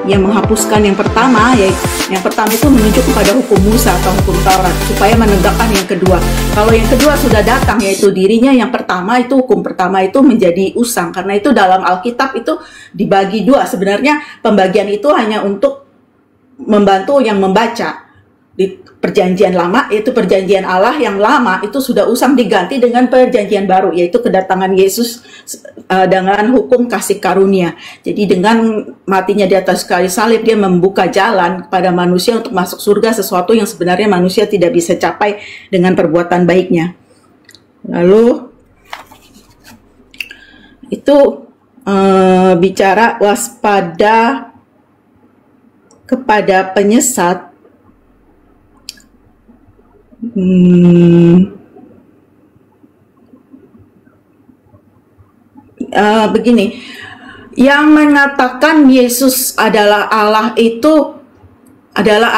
yang menghapuskan yang pertama, yaitu yang pertama itu menunjuk kepada hukum Musa atau hukum Taurat, supaya menegakkan yang kedua. Kalau yang kedua sudah datang, yaitu dirinya yang pertama, itu hukum pertama itu menjadi usang. Karena itu dalam Alkitab itu dibagi dua. Sebenarnya pembagian itu hanya untuk membantu yang membaca. Di perjanjian lama, yaitu perjanjian Allah yang lama itu sudah usang diganti dengan perjanjian baru, yaitu kedatangan Yesus dengan hukum kasih karunia. Jadi dengan matinya di atas kayu salib, dia membuka jalan kepada manusia untuk masuk surga, sesuatu yang sebenarnya manusia tidak bisa capai dengan perbuatan baiknya. Lalu itu bicara waspada kepada penyesat. Begini, yang mengatakan Yesus adalah Allah itu adalah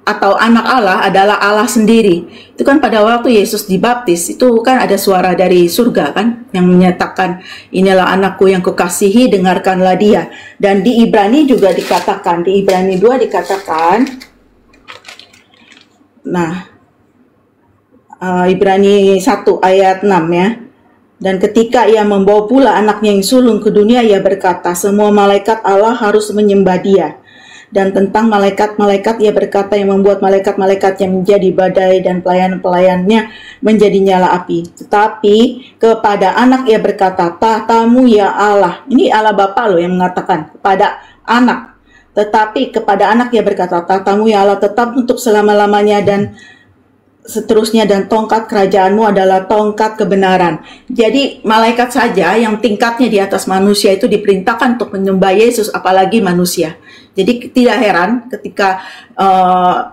atau anak Allah adalah Allah sendiri. Itu kan pada waktu Yesus dibaptis, itu kan ada suara dari surga kan yang menyatakan, inilah anakku yang kukasihi, dengarkanlah dia. Dan di Ibrani juga dikatakan, di Ibrani 2 dikatakan, nah, Ibrani 1 ayat 6 ya. Dan ketika ia membawa pula anaknya yang sulung ke dunia, ia berkata, semua malaikat Allah harus menyembah dia. Dan tentang malaikat-malaikat ia berkata, yang membuat malaikat-malaikatnya menjadi badai dan pelayan-pelayannya menjadi nyala api. Tetapi kepada anak ia berkata, tahtamu ya Allah. Ini Allah Bapa loh yang mengatakan kepada anak. Tetapi kepada anak ia berkata, tahtamu ya Allah tetap untuk selama-lamanya dan seterusnya, dan tongkat kerajaanmu adalah tongkat kebenaran. Jadi malaikat saja yang tingkatnya di atas manusia itu diperintahkan untuk menyembah Yesus, apalagi manusia. Jadi tidak heran ketika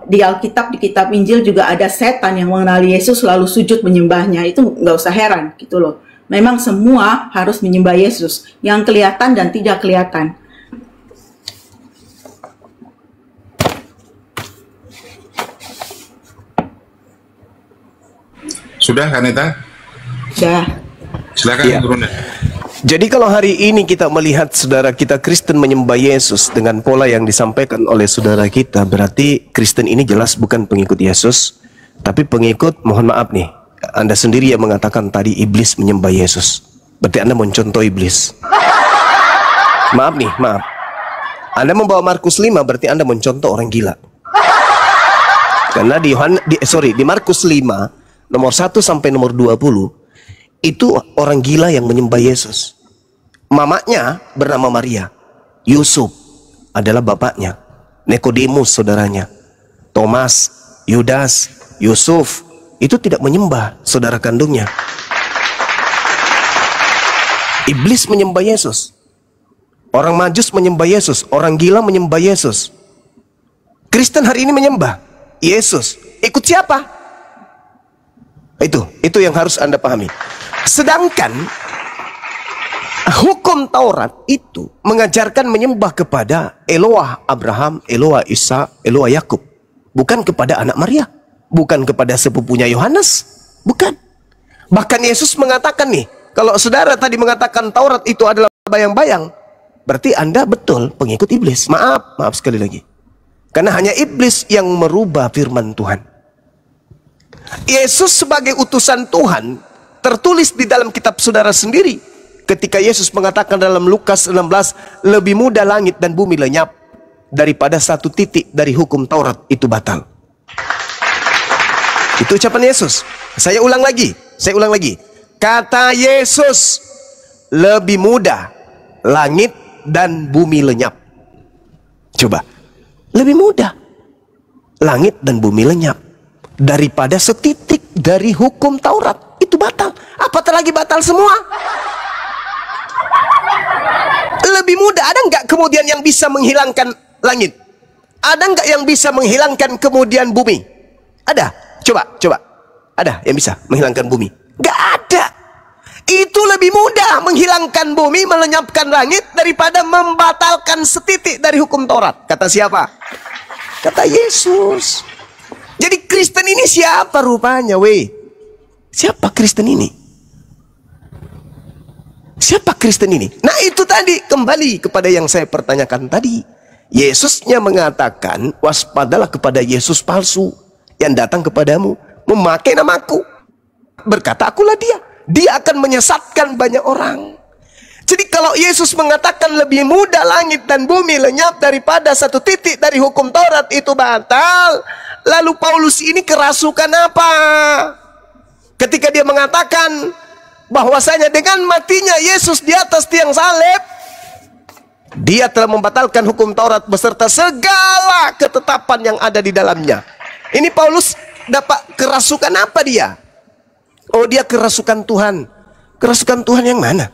di Alkitab, di kitab Injil juga ada setan yang mengenali Yesus lalu sujud menyembahnya. Itu nggak usah heran gitu loh. Memang semua harus menyembah Yesus, yang kelihatan dan tidak kelihatan. Sudah, Kaneta? Sudah. Silakan, Ya. Brunda. Jadi kalau hari ini kita melihat saudara kita Kristen menyembah Yesus dengan pola yang disampaikan oleh saudara kita, berarti Kristen ini jelas bukan pengikut Yesus, tapi pengikut, mohon maaf nih, Anda sendiri yang mengatakan tadi iblis menyembah Yesus. Berarti Anda mencontoh iblis. Maaf nih, maaf. Anda membawa Markus 5, berarti Anda mencontoh orang gila. Karena di Markus 5 nomor 1 sampai nomor 20 itu orang gila yang menyembah Yesus. Mamanya bernama Maria, Yusuf adalah bapaknya, Nikodemus saudaranya, Thomas, Yudas, Yusuf itu tidak menyembah saudara kandungnya. Iblis menyembah Yesus, orang Majus menyembah Yesus, orang gila menyembah Yesus. Kristen hari ini menyembah Yesus. Ikut siapa? Itu yang harus Anda pahami. Sedangkan hukum Taurat itu mengajarkan menyembah kepada Eloah Abraham, Eloah Isa, Eloah Yakub, bukan kepada anak Maria, bukan kepada sepupunya Yohanes, bukan. Bahkan Yesus mengatakan nih, kalau saudara tadi mengatakan Taurat itu adalah bayang-bayang, berarti Anda betul pengikut iblis. Maaf sekali lagi. Karena hanya iblis yang merubah firman Tuhan. Yesus sebagai utusan Tuhan tertulis di dalam kitab saudara sendiri ketika Yesus mengatakan dalam Lukas 16, lebih mudah langit dan bumi lenyap daripada satu titik dari hukum Taurat itu batal. Itu ucapan Yesus. Saya ulang lagi. Kata Yesus, lebih mudah langit dan bumi lenyap. Coba, lebih mudah langit dan bumi lenyap daripada setitik dari hukum Taurat itu batal. Apatah lagi batal semua. Lebih mudah. Ada nggak kemudian yang bisa menghilangkan langit? Ada nggak yang bisa menghilangkan kemudian bumi? Ada. Coba. Ada yang bisa menghilangkan bumi? Nggak ada. Itu lebih mudah menghilangkan bumi, melenyapkan langit daripada membatalkan setitik dari hukum Taurat. Kata siapa? Kata Yesus. Jadi Kristen ini siapa rupanya, weh? Siapa Kristen ini? Siapa Kristen ini? Nah itu tadi, kembali kepada yang saya pertanyakan tadi. Yesusnya mengatakan, waspadalah kepada Yesus palsu yang datang kepadamu memakai namaku. Berkata, akulah dia. Dia akan menyesatkan banyak orang. Jadi kalau Yesus mengatakan lebih mudah langit dan bumi lenyap daripada satu titik dari hukum Taurat itu batal, lalu Paulus ini kerasukan apa? Ketika dia mengatakan bahwasanya dengan matinya Yesus di atas tiang salib, dia telah membatalkan hukum Taurat beserta segala ketetapan yang ada di dalamnya. Ini Paulus dapat kerasukan apa dia? Oh, dia kerasukan Tuhan. Kerasukan Tuhan yang mana?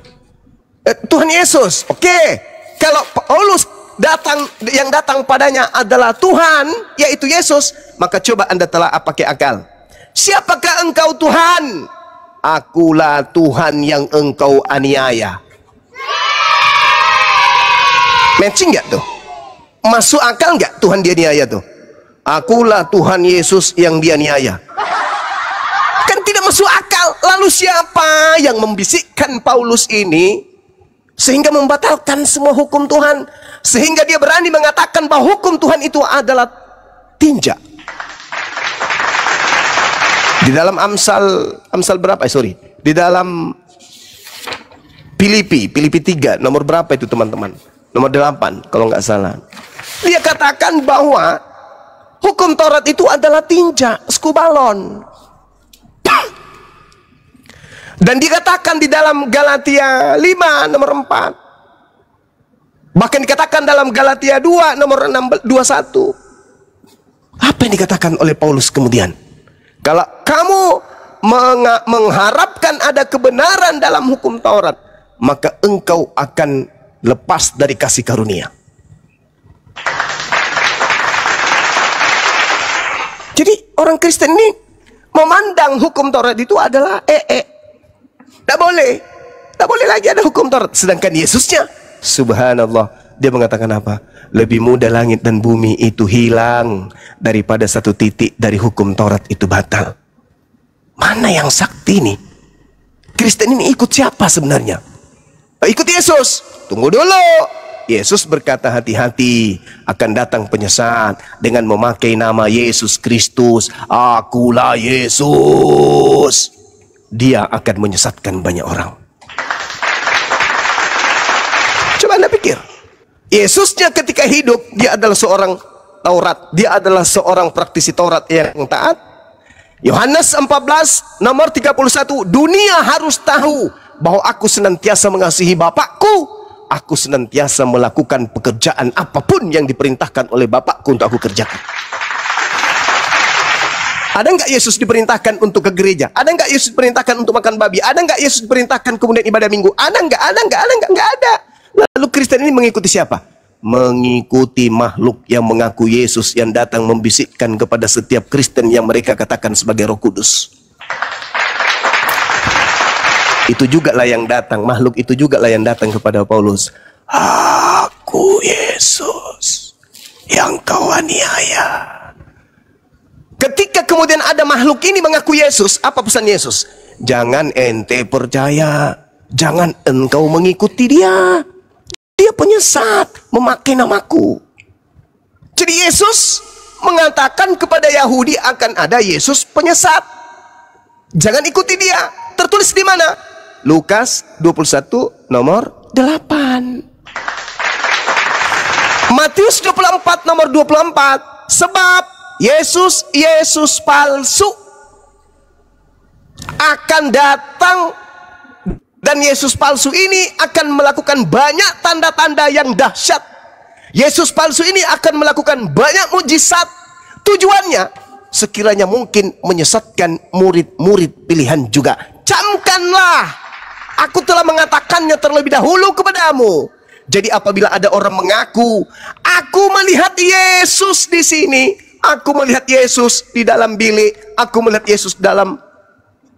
Tuhan Yesus. Oke. Kalau Paulus yang datang padanya adalah Tuhan, yaitu Yesus, maka coba Anda telah pakai akal. Siapakah engkau Tuhan? Akulah Tuhan yang engkau aniaya. Matching nggak tuh? Masuk akal nggak Tuhan dianiaya tuh? Akulah Tuhan Yesus yang dianiaya. Kan tidak masuk akal. Lalu siapa yang membisikkan Paulus ini sehingga membatalkan semua hukum Tuhan, sehingga dia berani mengatakan bahwa hukum Tuhan itu adalah tinja? Di dalam Amsal berapa? Di dalam Filipi 3 nomor berapa itu teman-teman? Nomor 8 kalau nggak salah. Dia katakan bahwa hukum Taurat itu adalah tinja, skubalon. Dan dikatakan di dalam Galatia 5 nomor 4. Bahkan dikatakan dalam Galatia 2 nomor 21. Apa yang dikatakan oleh Paulus kemudian? Kalau kamu mengharapkan ada kebenaran dalam hukum Taurat, maka engkau akan lepas dari kasih karunia. Jadi orang Kristen ini memandang hukum Taurat itu adalah tidak boleh lagi ada hukum Taurat. Sedangkan Yesusnya, subhanallah, dia mengatakan apa? Lebih mudah langit dan bumi itu hilang daripada satu titik dari hukum Taurat itu batal. Mana yang sakti nih? Kristen ini ikut siapa sebenarnya? Ikut Yesus. Tunggu dulu. Yesus berkata, hati-hati, akan datang penyesat dengan memakai nama Yesus Kristus. Akulah Yesus. Dia akan menyesatkan banyak orang. Coba Anda pikir, Yesusnya ketika hidup, dia adalah seorang Taurat. Dia adalah seorang praktisi Taurat yang taat. Yohanes 14 nomor 31, dunia harus tahu bahwa aku senantiasa mengasihi Bapakku. Aku senantiasa melakukan pekerjaan apapun yang diperintahkan oleh Bapakku untuk aku kerjakan. Ada nggak Yesus diperintahkan untuk ke gereja? Ada nggak Yesus diperintahkan untuk makan babi? Ada nggak Yesus diperintahkan kemudian ibadah minggu? Ada nggak? Nggak ada. Lalu Kristen ini mengikuti siapa? Mengikuti makhluk yang mengaku Yesus, yang datang membisikkan kepada setiap Kristen yang mereka katakan sebagai Roh Kudus. Itu juga lah yang datang, makhluk itu juga lah yang datang kepada Paulus. Aku Yesus yang kau aniaya. Ketika kemudian ada makhluk ini mengaku Yesus, apa pesan Yesus? Jangan ente percaya, jangan engkau mengikuti dia. Dia penyesat, memakai namaku. Jadi Yesus mengatakan kepada Yahudi akan ada Yesus penyesat. Jangan ikuti dia. Tertulis di mana? Lukas 21 nomor 8. Matius 24 nomor 24. Sebab Yesus palsu akan datang, dan Yesus palsu ini akan melakukan banyak tanda-tanda yang dahsyat. Yesus palsu ini akan melakukan banyak mujizat. Tujuannya sekiranya mungkin menyesatkan murid-murid pilihan juga. Camkanlah, aku telah mengatakannya terlebih dahulu kepadamu. Jadi apabila ada orang mengaku, aku melihat Yesus di sini, aku melihat Yesus di dalam bilik, aku melihat Yesus dalam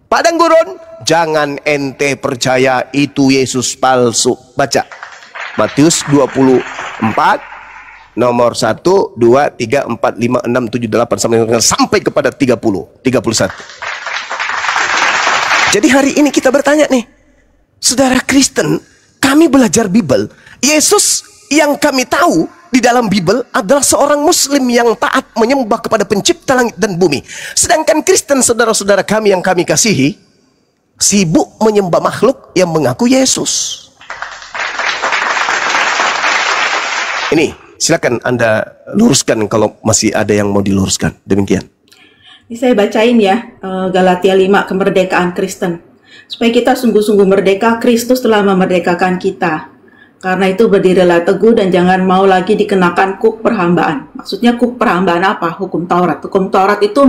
padang gurun, jangan ente percaya itu Yesus palsu. Baca Matius 24 nomor 1, 2, 3, 4, 5, 6, 7, 8 sampai kepada 30, 31. Jadi hari ini kita bertanya nih, Saudara Kristen, kami belajar Bible. Yesus yang kami tahu di dalam Bible adalah seorang Muslim yang taat menyembah kepada pencipta langit dan bumi. Sedangkan Kristen, saudara-saudara kami yang kami kasihi, sibuk menyembah makhluk yang mengaku Yesus. Ini, silakan Anda luruskan kalau masih ada yang mau diluruskan. Demikian. Ini saya bacain ya, Galatia 5, kemerdekaan Kristen. Supaya kita sungguh-sungguh merdeka, Kristus telah memerdekakan kita. Karena itu berdirilah teguh dan jangan mau lagi dikenakan kuk perhambaan. Maksudnya kuk perhambaan apa? Hukum Taurat. Hukum Taurat itu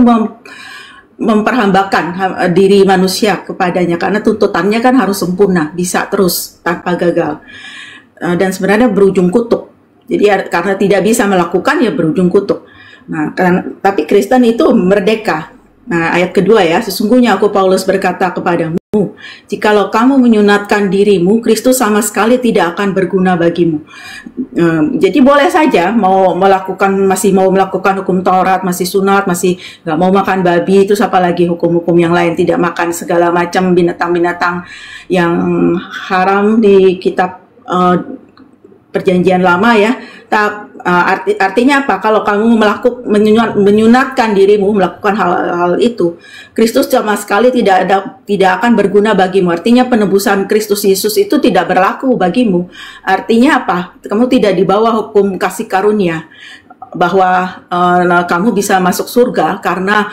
memperhambakan diri manusia kepadanya. Karena tuntutannya kan harus sempurna, bisa terus tanpa gagal. Dan sebenarnya berujung kutuk. Jadi karena tidak bisa melakukan, ya berujung kutuk. Nah, tapi Kristen itu merdeka. Nah, ayat kedua ya, sesungguhnya aku Paulus berkata kepadamu, jikalau kamu menyunatkan dirimu, Kristus sama sekali tidak akan berguna bagimu. Jadi boleh saja masih mau melakukan hukum Taurat, masih sunat, masih nggak mau makan babi, terus apalagi hukum-hukum yang lain, tidak makan segala macam binatang-binatang yang haram di kitab Perjanjian Lama ya. Artinya apa? Kalau kamu menyunatkan dirimu melakukan hal-hal itu, Kristus sama sekali tidak akan berguna bagimu. Artinya penebusan Kristus Yesus itu tidak berlaku bagimu. Artinya apa? Kamu tidak di bawah hukum kasih karunia, bahwa kamu bisa masuk surga karena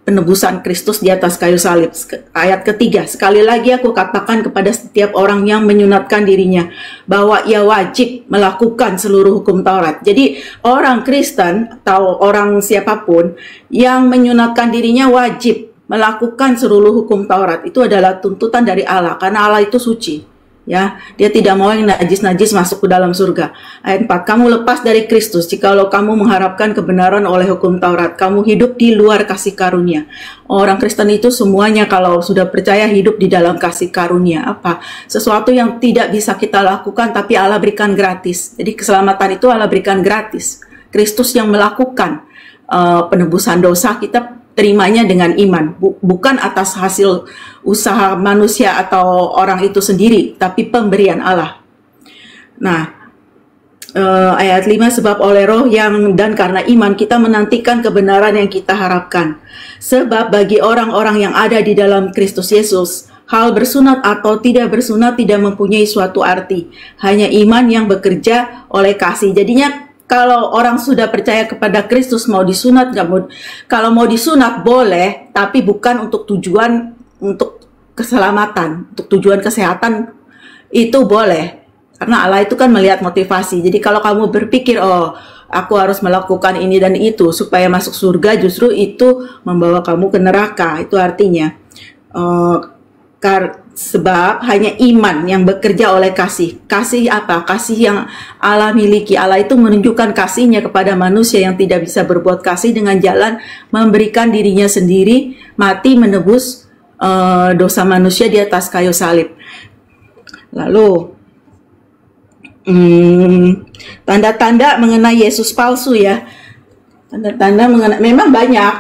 penebusan Kristus di atas kayu salib. Ayat ketiga, sekali lagi aku katakan kepada setiap orang yang menyunatkan dirinya bahwa ia wajib melakukan seluruh hukum Taurat. Jadi orang Kristen atau orang siapapun yang menyunatkan dirinya wajib melakukan seluruh hukum Taurat. Itu adalah tuntutan dari Allah, karena Allah itu suci. Ya, dia tidak mau yang najis-najis masuk ke dalam surga. Ayat 4, kamu lepas dari Kristus jikalau kamu mengharapkan kebenaran oleh hukum Taurat. Kamu hidup di luar kasih karunia. Orang Kristen itu semuanya kalau sudah percaya hidup di dalam kasih karunia. Apa? Sesuatu yang tidak bisa kita lakukan tapi Allah berikan gratis. Jadi keselamatan itu Allah berikan gratis. Kristus yang melakukan penebusan dosa, kita terimanya dengan iman, bukan atas hasil usaha manusia atau orang itu sendiri, tapi pemberian Allah. Nah, ayat 5, sebab oleh roh dan karena iman kita menantikan kebenaran yang kita harapkan. Sebab bagi orang-orang yang ada di dalam Kristus Yesus, hal bersunat atau tidak bersunat tidak mempunyai suatu arti. Hanya iman yang bekerja oleh kasih. Jadinya kalau orang sudah percaya kepada Kristus, mau disunat, kalau mau disunat boleh, tapi bukan untuk tujuan untuk keselamatan, untuk tujuan kesehatan itu boleh. Karena Allah itu kan melihat motivasi. Jadi kalau kamu berpikir, oh aku harus melakukan ini dan itu supaya masuk surga, justru itu membawa kamu ke neraka. Itu artinya. Sebab hanya iman yang bekerja oleh kasih. Kasih apa? Kasih yang Allah miliki. Allah itu menunjukkan kasihnya kepada manusia yang tidak bisa berbuat kasih dengan jalan memberikan dirinya sendiri, mati menebus dosa manusia di atas kayu salib. Lalu tanda-tanda mengenai Yesus palsu ya. Tanda-tanda mengenai, memang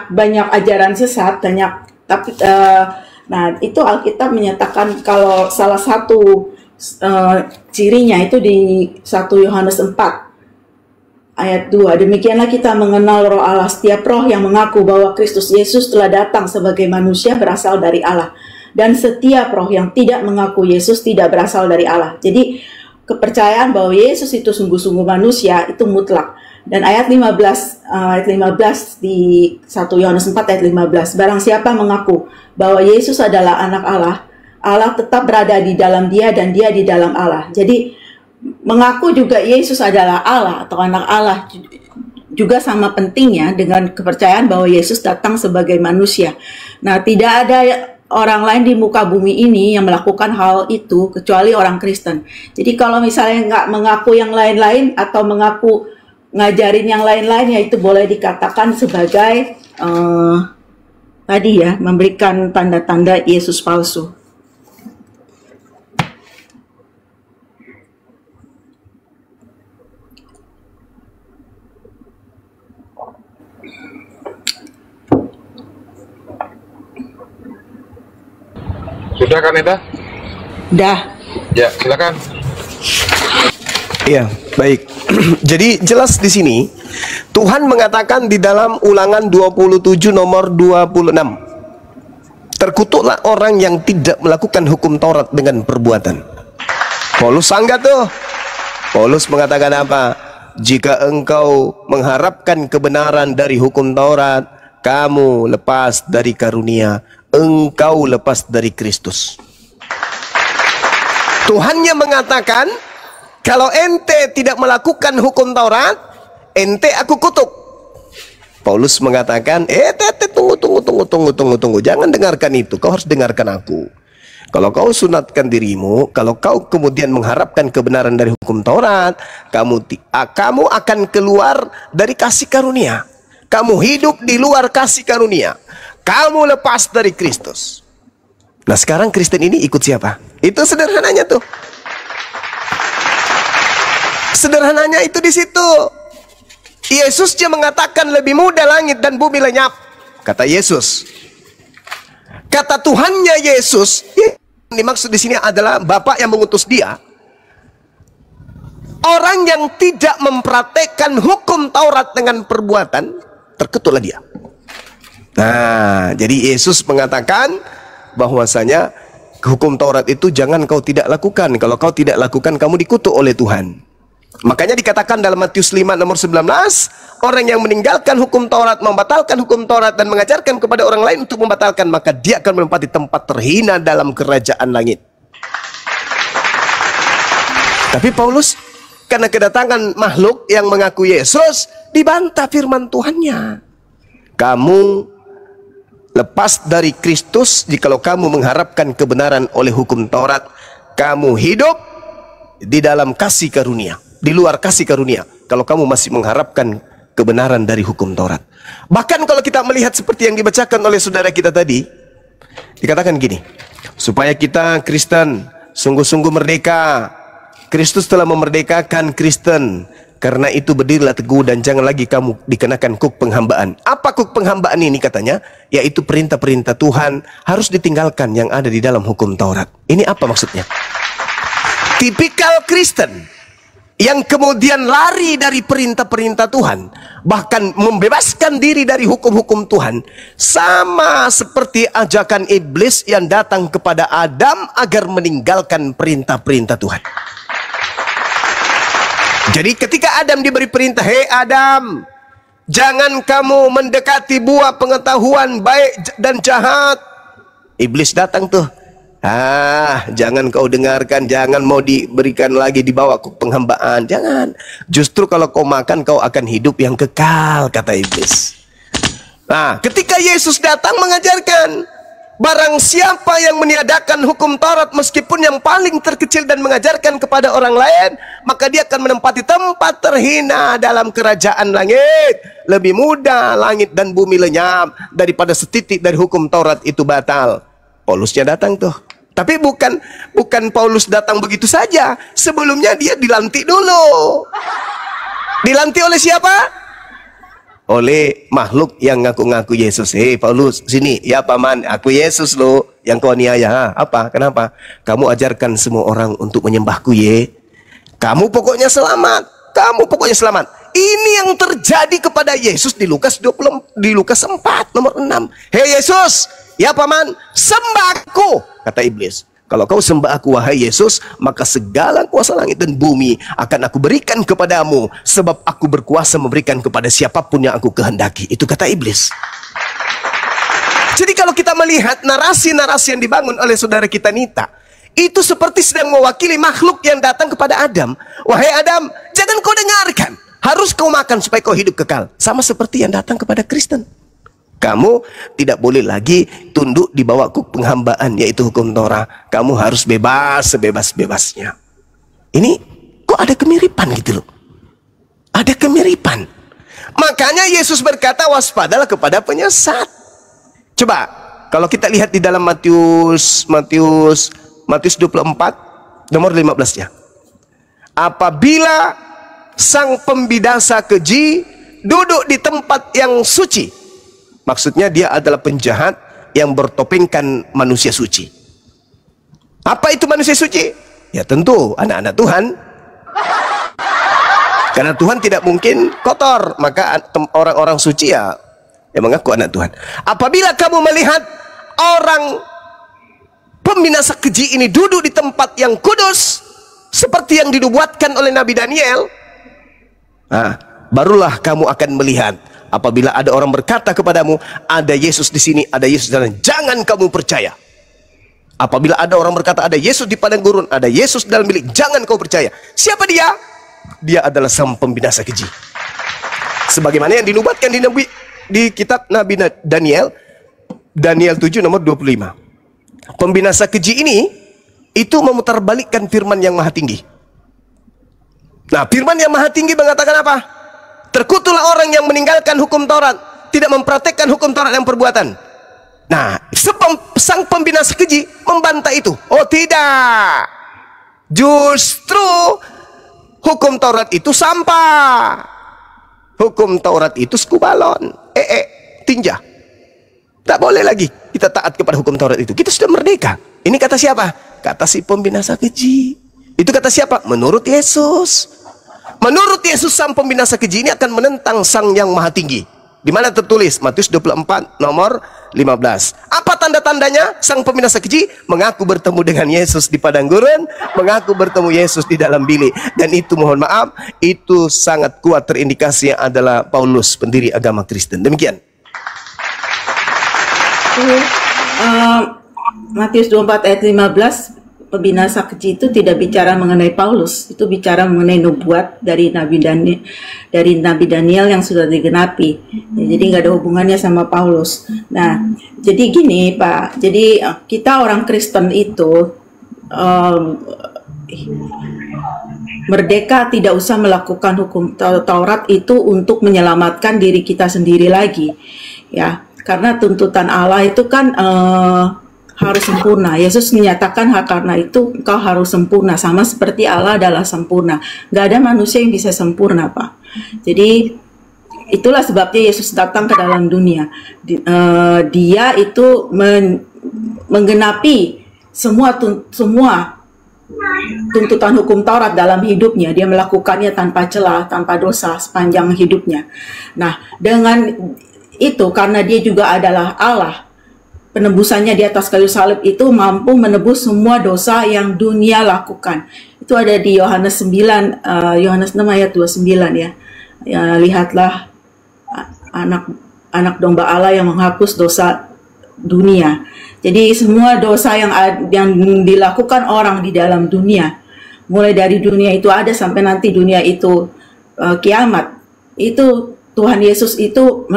banyak ajaran sesat, tapi nah, itu Alkitab menyatakan kalau salah satu cirinya itu di 1 Yohanes 4 ayat 2. Demikianlah kita mengenal roh Allah. Setiap roh yang mengaku bahwa Kristus Yesus telah datang sebagai manusia berasal dari Allah. Dan setiap roh yang tidak mengaku Yesus tidak berasal dari Allah. Jadi kepercayaan bahwa Yesus itu sungguh-sungguh manusia itu mutlak. Dan ayat 15 di 1 Yohanes 4 ayat 15, barang siapa mengaku bahwa Yesus adalah anak Allah, Allah tetap berada di dalam dia dan dia di dalam Allah. Jadi mengaku juga Yesus adalah Allah atau anak Allah juga sama pentingnya dengan kepercayaan bahwa Yesus datang sebagai manusia. Nah, tidak ada orang lain di muka bumi ini yang melakukan hal itu kecuali orang Kristen. Jadi kalau misalnya nggak mengaku yang lain-lain atau mengaku ngajarin yang lain-lain, ya itu boleh dikatakan sebagai tadi ya, memberikan tanda-tanda Yesus palsu. Sudah kan, Neta? Dah. Ya, silakan. Iya, baik. Jadi jelas di sini Tuhan mengatakan di dalam Ulangan 27 nomor 26. Terkutuklah orang yang tidak melakukan hukum Taurat dengan perbuatan. Paulus sanggah tuh. Paulus mengatakan apa? Jika engkau mengharapkan kebenaran dari hukum Taurat, kamu lepas dari karunia, engkau lepas dari Kristus. Tuhannya mengatakan, kalau ente tidak melakukan hukum Taurat, ente aku kutuk. Paulus mengatakan, tunggu. Jangan dengarkan itu, kau harus dengarkan aku. Kalau kau sunatkan dirimu, kalau kau kemudian mengharapkan kebenaran dari hukum Taurat, kamu akan keluar dari kasih karunia. Kamu hidup di luar kasih karunia. Kamu lepas dari Kristus. Nah sekarang Kristen ini ikut siapa? Itu sederhananya tuh. Sederhananya itu di situ. Yesusnya mengatakan lebih mudah langit dan bumi lenyap. Kata Yesus. Kata Tuhannya Yesus. Yang dimaksud di sini adalah Bapa yang mengutus dia. Orang yang tidak mempraktekkan hukum Taurat dengan perbuatan, terkutuklah dia. Nah, jadi Yesus mengatakan bahwasanya hukum Taurat itu jangan kau tidak lakukan. Kalau kau tidak lakukan, kamu dikutuk oleh Tuhan. Makanya dikatakan dalam Matius 5 nomor 19, orang yang meninggalkan hukum Taurat, membatalkan hukum Taurat dan mengajarkan kepada orang lain untuk membatalkan, maka dia akan menempati tempat terhina dalam kerajaan langit. Tapi Paulus karena kedatangan makhluk yang mengaku Yesus, dibantah firman Tuhannya. Kamu lepas dari Kristus jikalau kamu mengharapkan kebenaran oleh hukum Taurat. Kamu hidup di dalam kasih karunia, di luar kasih karunia, kalau kamu masih mengharapkan kebenaran dari hukum Taurat. Bahkan kalau kita melihat seperti yang dibacakan oleh saudara kita tadi, dikatakan gini, supaya kita Kristen sungguh-sungguh merdeka. Kristus telah memerdekakan Kristen. Karena itu berdirilah teguh dan jangan lagi kamu dikenakan kuk penghambaan. Apa kuk penghambaan ini katanya? Yaitu perintah-perintah Tuhan harus ditinggalkan yang ada di dalam hukum Taurat. Ini apa maksudnya? Tipikal Kristen yang kemudian lari dari perintah-perintah Tuhan, bahkan membebaskan diri dari hukum-hukum Tuhan, sama seperti ajakan iblis yang datang kepada Adam agar meninggalkan perintah-perintah Tuhan. Jadi ketika Adam diberi perintah, hei Adam, jangan kamu mendekati buah pengetahuan baik dan jahat. Iblis datang tuh, jangan kau dengarkan, jangan mau diberikan lagi, dibawa ke penghambaan, jangan. Justru kalau kau makan kau akan hidup yang kekal, kata iblis. Nah, ketika Yesus datang mengajarkan, barang siapa yang meniadakan hukum Taurat meskipun yang paling terkecil dan mengajarkan kepada orang lain, maka dia akan menempati tempat terhina dalam kerajaan langit. Lebih mudah langit dan bumi lenyap daripada setitik dari hukum Taurat itu batal. Paulusnya datang tuh. Tapi bukan Paulus datang begitu saja. Sebelumnya dia dilantik dulu. Dilantik oleh siapa? Oleh makhluk yang ngaku-ngaku Yesus. Hei Paulus, sini. Ya paman, aku Yesus lo yang kau aniaya. Apa? Kenapa? Kamu ajarkan semua orang untuk menyembahku ye. Kamu pokoknya selamat. Kamu pokoknya selamat. Ini yang terjadi kepada Yesus di Lukas 4 nomor 6. Hei Yesus, ya paman, sembah aku, kata iblis. Kalau kau sembah aku wahai Yesus, maka segala kuasa langit dan bumi akan aku berikan kepadamu, sebab aku berkuasa memberikan kepada siapapun yang aku kehendaki. Itu kata iblis. Jadi kalau kita melihat narasi-narasi yang dibangun oleh saudara kita Nita, itu seperti sedang mewakili makhluk yang datang kepada Adam. Wahai Adam, jangan kau dengarkan, harus kau makan supaya kau hidup kekal. Sama seperti yang datang kepada Kristen. Kamu tidak boleh lagi tunduk di bawah kuk penghambaan, yaitu hukum Torah. Kamu harus bebas sebebas-bebasnya. Ini kok ada kemiripan gitu loh. Ada kemiripan. Makanya Yesus berkata, waspadalah kepada penyesat. Coba kalau kita lihat di dalam Matius 24 nomor 15-nya. Apabila sang pembidasa keji duduk di tempat yang suci, maksudnya dia adalah penjahat yang bertopengkan manusia suci. Apa itu manusia suci? Ya tentu anak-anak Tuhan. Karena Tuhan tidak mungkin kotor, maka orang-orang suci ya mengaku anak Tuhan. Apabila kamu melihat orang pembinasa keji ini duduk di tempat yang kudus seperti yang dinubuatkan oleh Nabi Daniel, nah, barulah kamu akan melihat. Apabila ada orang berkata kepadamu, ada Yesus di sini, ada Yesus di sana, jangan kamu percaya. Apabila ada orang berkata, ada Yesus di padang gurun, ada Yesus dalam bilik, jangan kau percaya. Siapa dia? Dia adalah sang pembinasa keji. Sebagaimana yang dinubuatkan di kitab Nabi Daniel, Daniel 7 nomor 25. Pembinasa keji ini itu memutarbalikkan firman yang maha tinggi. Nah, firman yang maha tinggi mengatakan apa? Terkutuklah orang yang meninggalkan hukum Taurat, tidak mempraktekkan hukum Taurat yang perbuatan. Nah, sang pembinasa keji membantah itu. Oh tidak, justru hukum Taurat itu sampah. Hukum Taurat itu skubalon, tinja. Tak boleh lagi kita taat kepada hukum Taurat itu. Kita sudah merdeka. Ini kata siapa? Kata si pembinasa keji. Itu kata siapa? Menurut Yesus. Menurut Yesus, sang pembinasa keji ini akan menentang sang yang maha tinggi. Di mana tertulis? Matius 24 nomor 15. Apa tanda-tandanya? Sang pembinasa keji mengaku bertemu dengan Yesus di padang gurun, mengaku bertemu Yesus di dalam bilik. Dan itu mohon maaf, itu sangat kuat terindikasi adalah Paulus, pendiri agama Kristen. Demikian. Matius 24 ayat 15, pembinasa keji itu tidak bicara mengenai Paulus, itu bicara mengenai nubuat dari Nabi Daniel yang sudah digenapi. Ya, jadi nggak ada hubungannya sama Paulus. Nah, jadi gini Pak, jadi kita orang Kristen itu merdeka, tidak usah melakukan hukum Taurat itu untuk menyelamatkan diri kita sendiri lagi, ya. Karena tuntutan Allah itu kan harus sempurna. Yesus menyatakan karena itu engkau harus sempurna, sama seperti Allah adalah sempurna. Gak ada manusia yang bisa sempurna, Pak. Jadi itulah sebabnya Yesus datang ke dalam dunia. Dia itu menggenapi semua tuntutan hukum Taurat dalam hidupnya. Dia melakukannya tanpa celah, tanpa dosa sepanjang hidupnya. Nah, dengan itu karena dia juga adalah Allah, penebusannya di atas kayu salib itu mampu menebus semua dosa yang dunia lakukan. Itu ada di Yohanes 9, Yohanes 6 ayat 29 ya. Ya, lihatlah anak domba Allah yang menghapus dosa dunia. Jadi semua dosa yang dilakukan orang di dalam dunia, mulai dari dunia itu ada sampai nanti dunia itu kiamat, itu Tuhan Yesus itu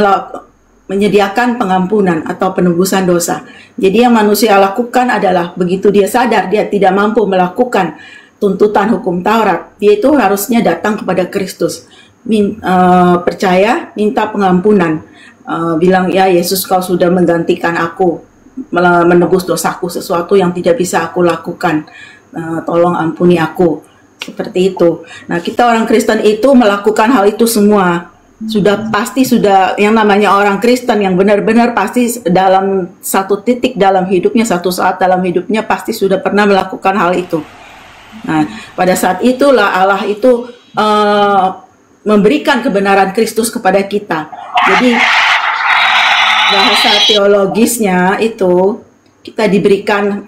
menyediakan pengampunan atau penebusan dosa. Jadi yang manusia lakukan adalah begitu dia sadar dia tidak mampu melakukan tuntutan hukum Taurat, dia itu harusnya datang kepada Kristus, percaya, minta pengampunan, bilang ya Yesus, kau sudah menggantikan aku, menebus dosaku, sesuatu yang tidak bisa aku lakukan, tolong ampuni aku, seperti itu. Nah, kita orang Kristen itu melakukan hal itu semua. Pasti sudah yang namanya orang Kristen yang benar-benar pasti dalam satu titik dalam hidupnya, satu saat dalam hidupnya pasti sudah pernah melakukan hal itu. Nah, pada saat itulah Allah itu memberikan kebenaran Kristus kepada kita. Jadi bahasa teologisnya itu kita diberikan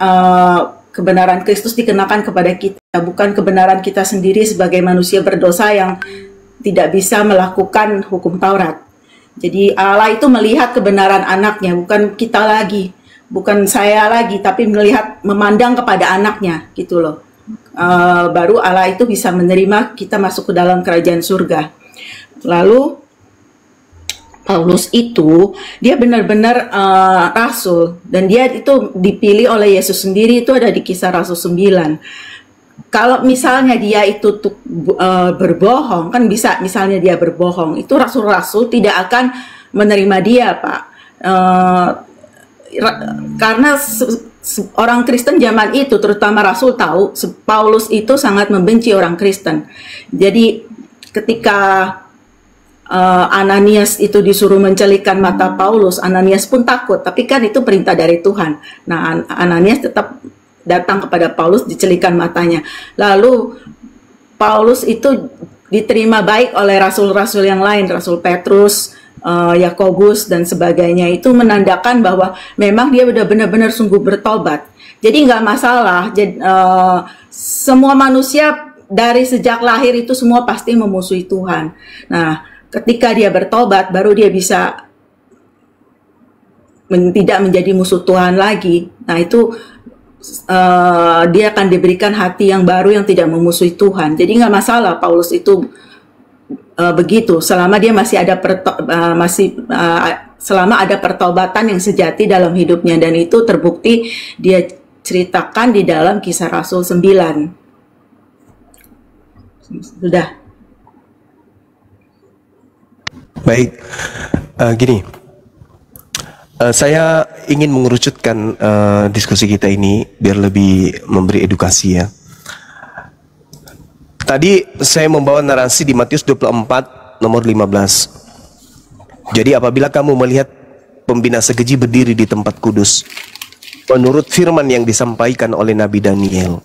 kebenaran Kristus dikenakan kepada kita, bukan kebenaran kita sendiri sebagai manusia berdosa yang tidak bisa melakukan hukum Taurat. Jadi Allah itu melihat kebenaran anaknya, bukan kita lagi, bukan saya lagi, tapi memandang kepada anaknya, gitu loh. Baru Allah itu bisa menerima kita masuk ke dalam kerajaan surga. Lalu Paulus itu dia benar-benar rasul, dan dia itu dipilih oleh Yesus sendiri, itu ada di Kisah Rasul 9. Kalau misalnya dia itu berbohong, kan bisa misalnya dia berbohong, itu rasul-rasul tidak akan menerima dia, Pak. Karena orang Kristen zaman itu, terutama rasul, tahu Paulus itu sangat membenci orang Kristen. Jadi ketika Ananias itu disuruh mencelikan mata Paulus, Ananias pun takut, tapi kan itu perintah dari Tuhan. Nah, Ananias tetap datang kepada Paulus, dicelikan matanya. Lalu Paulus itu diterima baik oleh rasul-rasul yang lain, Rasul Petrus, Yakobus dan sebagainya. Itu menandakan bahwa memang dia udah benar-benar sungguh bertobat. Jadi nggak masalah. Semua manusia dari sejak lahir itu semua pasti memusuhi Tuhan. Nah, ketika dia bertobat, baru dia bisa tidak menjadi musuh Tuhan lagi. Nah, itu dia akan diberikan hati yang baru yang tidak memusuhi Tuhan. Jadi nggak masalah Paulus itu begitu, selama dia masih ada selama ada pertobatan yang sejati dalam hidupnya, dan itu terbukti dia ceritakan di dalam Kisah Rasul 9. Sudah. Baik, gini, saya ingin mengerucutkan diskusi kita ini biar lebih memberi edukasi ya. Tadi saya membawa narasi di Matius 24 nomor 15. Jadi apabila kamu melihat pembinasa keji berdiri di tempat kudus, menurut firman yang disampaikan oleh Nabi Daniel,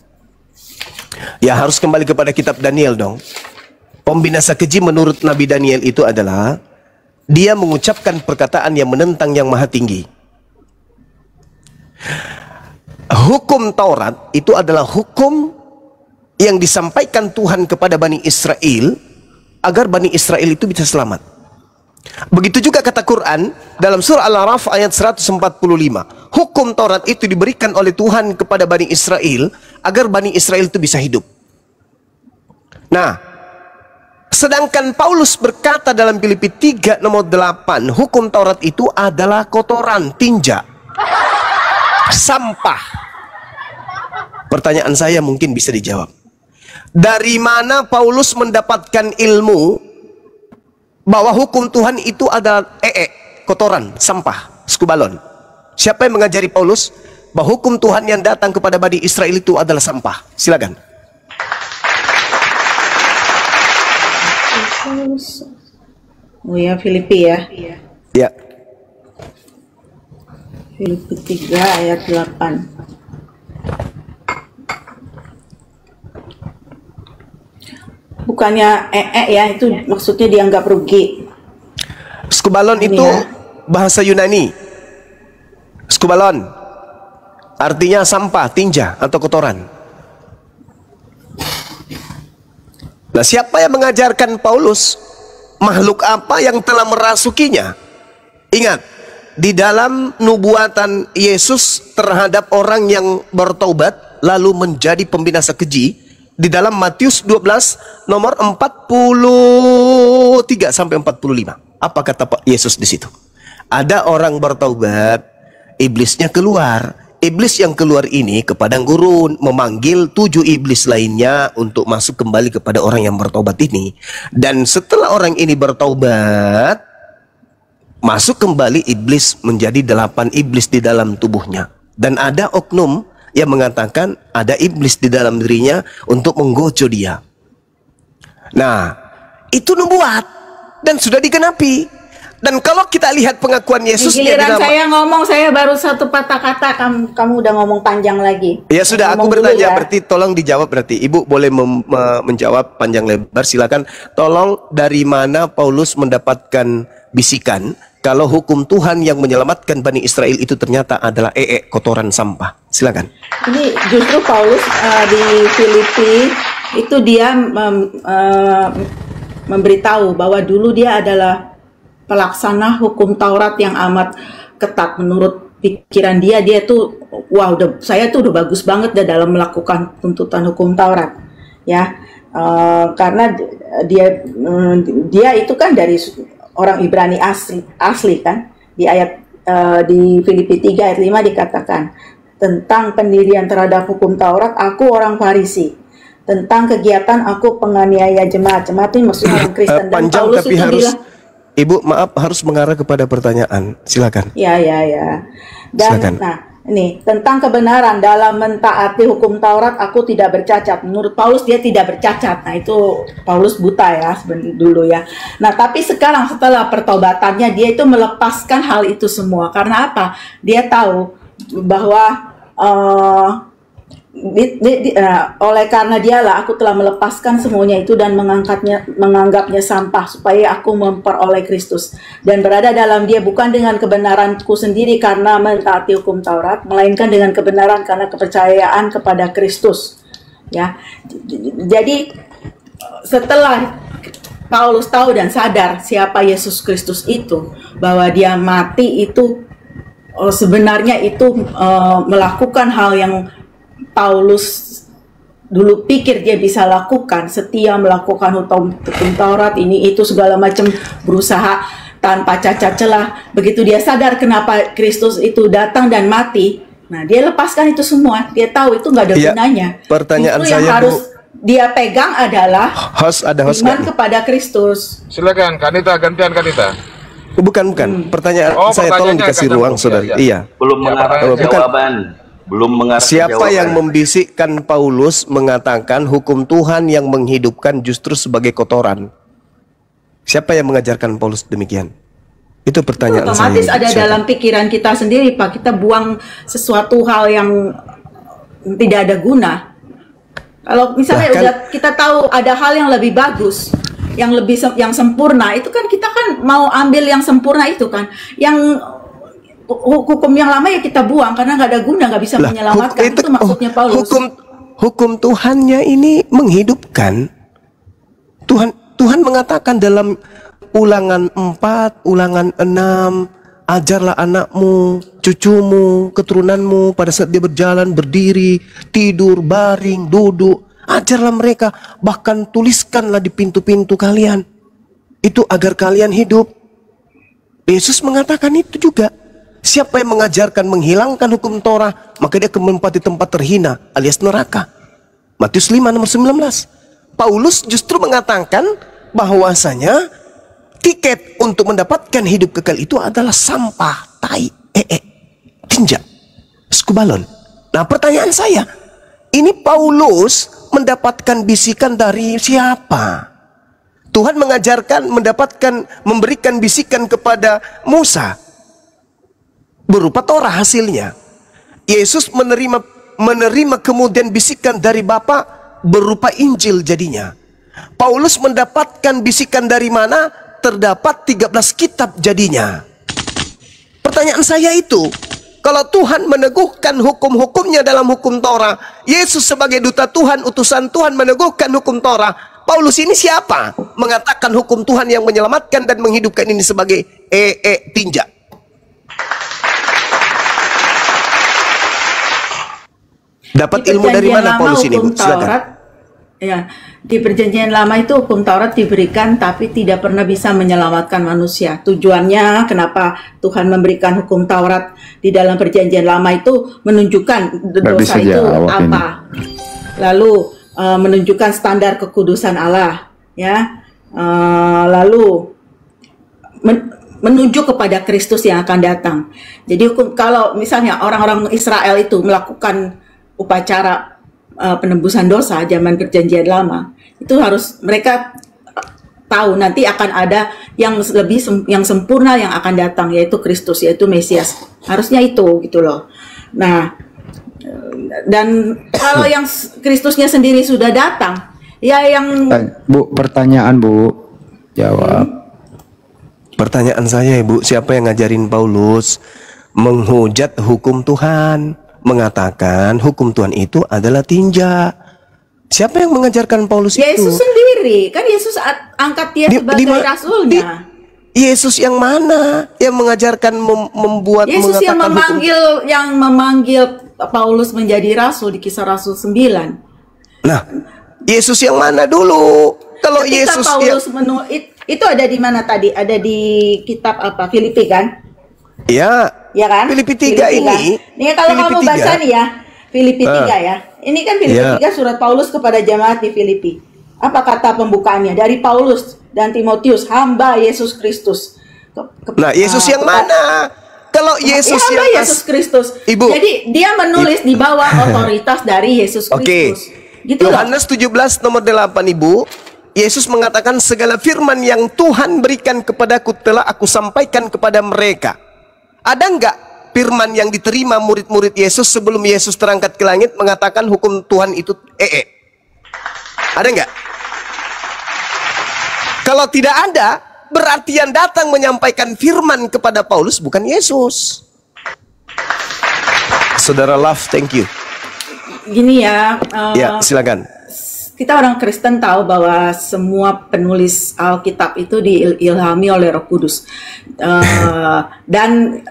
ya harus kembali kepada kitab Daniel dong. Pembinasa keji menurut Nabi Daniel itu adalah dia mengucapkan perkataan yang menentang yang maha tinggi. Hukum Taurat itu adalah hukum yang disampaikan Tuhan kepada Bani Israel agar Bani Israel itu bisa selamat. Begitu juga kata Quran dalam surah Al-A'raf ayat 145. Hukum Taurat itu diberikan oleh Tuhan kepada Bani Israel agar Bani Israel itu bisa hidup. Nah, sedangkan Paulus berkata dalam Filipi 3 nomor 8, hukum Taurat itu adalah kotoran, tinja, sampah. Pertanyaan saya mungkin bisa dijawab. Dari mana Paulus mendapatkan ilmu bahwa hukum Tuhan itu adalah kotoran, sampah, skubalon? Siapa yang mengajari Paulus bahwa hukum Tuhan yang datang kepada Bani Israel itu adalah sampah? Silakan. Oh ya, Filipi ya. Ya. Filipi 3 ayat 8. Bukannya ya, itu maksudnya dianggap rugi. Skubalon ini itu ya, bahasa Yunani. Skubalon artinya sampah, tinja atau kotoran. Nah, siapa yang mengajarkan Paulus? Makhluk apa yang telah merasukinya? Ingat, di dalam nubuatan Yesus terhadap orang yang bertaubat lalu menjadi pembinasa keji, di dalam Matius 12 nomor 43 sampai 45. Apa kata Pak Yesus di situ? Ada orang bertaubat, iblisnya keluar. Iblis yang keluar ini ke padang gurun memanggil 7 iblis lainnya untuk masuk kembali kepada orang yang bertaubat ini. Dan setelah orang ini bertaubat, masuk kembali iblis menjadi 8 iblis di dalam tubuhnya. Dan ada oknum yang mengatakan ada iblis di dalam dirinya untuk menggojo dia. Nah, itu nubuat dan sudah digenapi. Dan kalau kita lihat pengakuan Yesus, giliran saya ngomong, saya baru satu patah kata, kamu udah ngomong panjang lagi. Ya sudah, aku bertanya, ya. Berarti tolong dijawab. Berarti Ibu boleh menjawab panjang lebar, silakan. Tolong, dari mana Paulus mendapatkan bisikan kalau hukum Tuhan yang menyelamatkan Bani Israel itu ternyata adalah kotoran sampah? Silakan. Ini justru Paulus di Filipi itu dia memberitahu bahwa dulu dia adalah pelaksana hukum Taurat yang amat ketat. Menurut pikiran dia tuh, wah, saya tuh udah bagus banget dalam melakukan tuntutan hukum Taurat, ya, karena dia itu kan dari orang Ibrani asli kan. Di ayat di Filipi 3 ayat 5 dikatakan tentang pendirian terhadap hukum Taurat, aku orang Farisi. Tentang kegiatan, aku penganiaya jemaat. Jemaat ini maksudnya orang Kristen. Dan panjang, Paulus tapi itu harus bilang, Ibu maaf, harus mengarah kepada pertanyaan. Silakan. Ya. Dan silakan. Nah, ini tentang kebenaran dalam mentaati hukum Taurat, aku tidak bercacat. Menurut Paulus dia tidak bercacat. Nah, itu Paulus buta ya dulu ya. Nah, tapi sekarang setelah pertobatannya dia itu melepaskan hal itu semua. Karena apa? Dia tahu bahwa oleh karena dialah aku telah melepaskan semuanya itu dan menganggapnya sampah supaya aku memperoleh Kristus dan berada dalam dia bukan dengan kebenaranku sendiri karena mentaati hukum Taurat, melainkan dengan kebenaran karena kepercayaan kepada Kristus. Ya, jadi setelah Paulus tahu dan sadar siapa Yesus Kristus itu, bahwa dia mati itu sebenarnya itu melakukan hal yang Paulus dulu pikir dia bisa lakukan, setia melakukan hukum Taurat ini itu segala macam, berusaha tanpa cacat celah. Begitu dia sadar kenapa Kristus itu datang dan mati, nah dia lepaskan itu semua. Dia tahu itu nggak ada gunanya. Pertanyaan itu saya, yang harus Bu, dia pegang adalah host iman kepada Kristus. Silakan, Kanita, gantian Kanita. Bukan. Pertanyaan saya tolong dikasih ruang, saudara. Iya. Belum mengarah jawaban. Belum mengarah Siapa yang membisikkan Paulus mengatakan hukum Tuhan yang menghidupkan justru sebagai kotoran? Siapa yang mengajarkan Paulus demikian? Itu pertanyaan saya. Otomatis ada dalam pikiran kita sendiri, Pak. Kita buang sesuatu hal yang tidak ada guna. Kalau misalnya udah kita tahu ada hal yang lebih bagus, yang sempurna, itu kan kita kan mau ambil yang sempurna itu kan. Yang hukum yang lama ya kita buang karena nggak ada guna, nggak bisa menyelamatkan. Itu maksudnya Paulus. Hukum Tuhannya ini menghidupkan. Tuhan mengatakan dalam Ulangan 4, Ulangan 6, ajarlah anakmu, cucumu, keturunanmu pada saat dia berjalan, berdiri, tidur, baring, duduk. Ajarlah mereka, bahkan tuliskanlah di pintu-pintu kalian. Itu agar kalian hidup. Yesus mengatakan itu juga. Siapa yang mengajarkan menghilangkan hukum Torah, maka dia akan menempati tempat terhina alias neraka. Matius 5 nomor 19. Paulus justru mengatakan bahwasanya tiket untuk mendapatkan hidup kekal itu adalah sampah, tai, tinja, skubalon. Nah, pertanyaan saya, ini Paulus mendapatkan bisikan dari siapa? Tuhan memberikan bisikan kepada Musa berupa Torah hasilnya. Yesus menerima kemudian bisikan dari Bapa berupa Injil jadinya. Paulus mendapatkan bisikan dari mana? Terdapat 13 kitab jadinya. Pertanyaan saya itu, kalau Tuhan meneguhkan hukum-hukumnya dalam hukum Torah, Yesus sebagai duta Tuhan, utusan Tuhan meneguhkan hukum Torah, Paulus ini siapa? Mengatakan hukum Tuhan yang menyelamatkan dan menghidupkan ini sebagai tinja. Dapat ilmu dari mana Paulus ini, Bu? Silakan. Ya, di perjanjian lama itu hukum Taurat diberikan tapi tidak pernah bisa menyelamatkan manusia. Tujuannya kenapa Tuhan memberikan hukum Taurat di dalam perjanjian lama itu menunjukkan dosa itu apa. Lalu menunjukkan standar kekudusan Allah, ya. Lalu menunjuk kepada Kristus yang akan datang. Jadi kalau misalnya orang-orang Israel itu melakukan upacara penembusan dosa zaman perjanjian lama, itu harus mereka tahu nanti akan ada yang lebih yang sempurna yang akan datang, yaitu Kristus, yaitu Mesias. Harusnya itu gitu loh. Nah, dan kalau yang Kristusnya sendiri sudah datang, ya yang Bu, pertanyaan Bu, jawab. Pertanyaan saya, Ibu, siapa yang ngajarin Paulus menghujat hukum Tuhan? Mengatakan hukum Tuhan itu adalah tinja. Siapa yang mengajarkan Paulus itu? Yesus sendiri. Kan Yesus angkat dia sebagai rasulnya. Yesus yang mana yang mengajarkan membuat Yesus yang memanggil Paulus menjadi rasul di Kisah Rasul 9. Nah, Yesus yang mana dulu? Kalau ketika Yesus Paulus itu ada di mana tadi? Ada di kitab apa? Filipi kan? Ya kan? Filipi 3 ini. Kan? Nih kalau kamu baca nih ya, Filipi 3 ya. Ini kan Filipi 3 surat Paulus kepada jemaat di Filipi. Apa kata pembukaannya? Dari Paulus dan Timotius, hamba Yesus Kristus. Nah, Yesus yang mana? Kalau Yesus hamba Yesus Kristus. Ibu. Jadi dia menulis di bawah otoritas dari Yesus Kristus. Gitu Yohanes 17 nomor 8, Ibu. Yesus mengatakan segala firman yang Tuhan berikan kepadaku telah aku sampaikan kepada mereka. Ada enggak firman yang diterima murid-murid Yesus sebelum Yesus terangkat ke langit mengatakan hukum Tuhan itu Ada nggak? Kalau tidak ada, berarti yang datang menyampaikan firman kepada Paulus bukan Yesus. Saudara Love, thank you. Gini ya, Ya, silakan. kita orang Kristen tahu bahwa semua penulis Alkitab itu diilhami oleh Roh Kudus, dan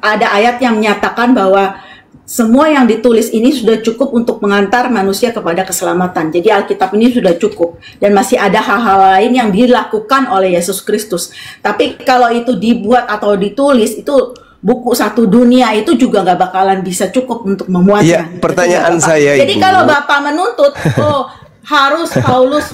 ada ayat yang menyatakan bahwa semua yang ditulis ini sudah cukup untuk mengantar manusia kepada keselamatan. Jadi Alkitab ini sudah cukup, dan masih ada hal-hal lain yang dilakukan oleh Yesus Kristus. Tapi kalau itu dibuat atau ditulis, itu buku satu dunia itu juga nggak bakalan bisa cukup untuk memuatnya. Iya, pertanyaan saya, jadi Ibu. kalau Bapak menuntut, harus Paulus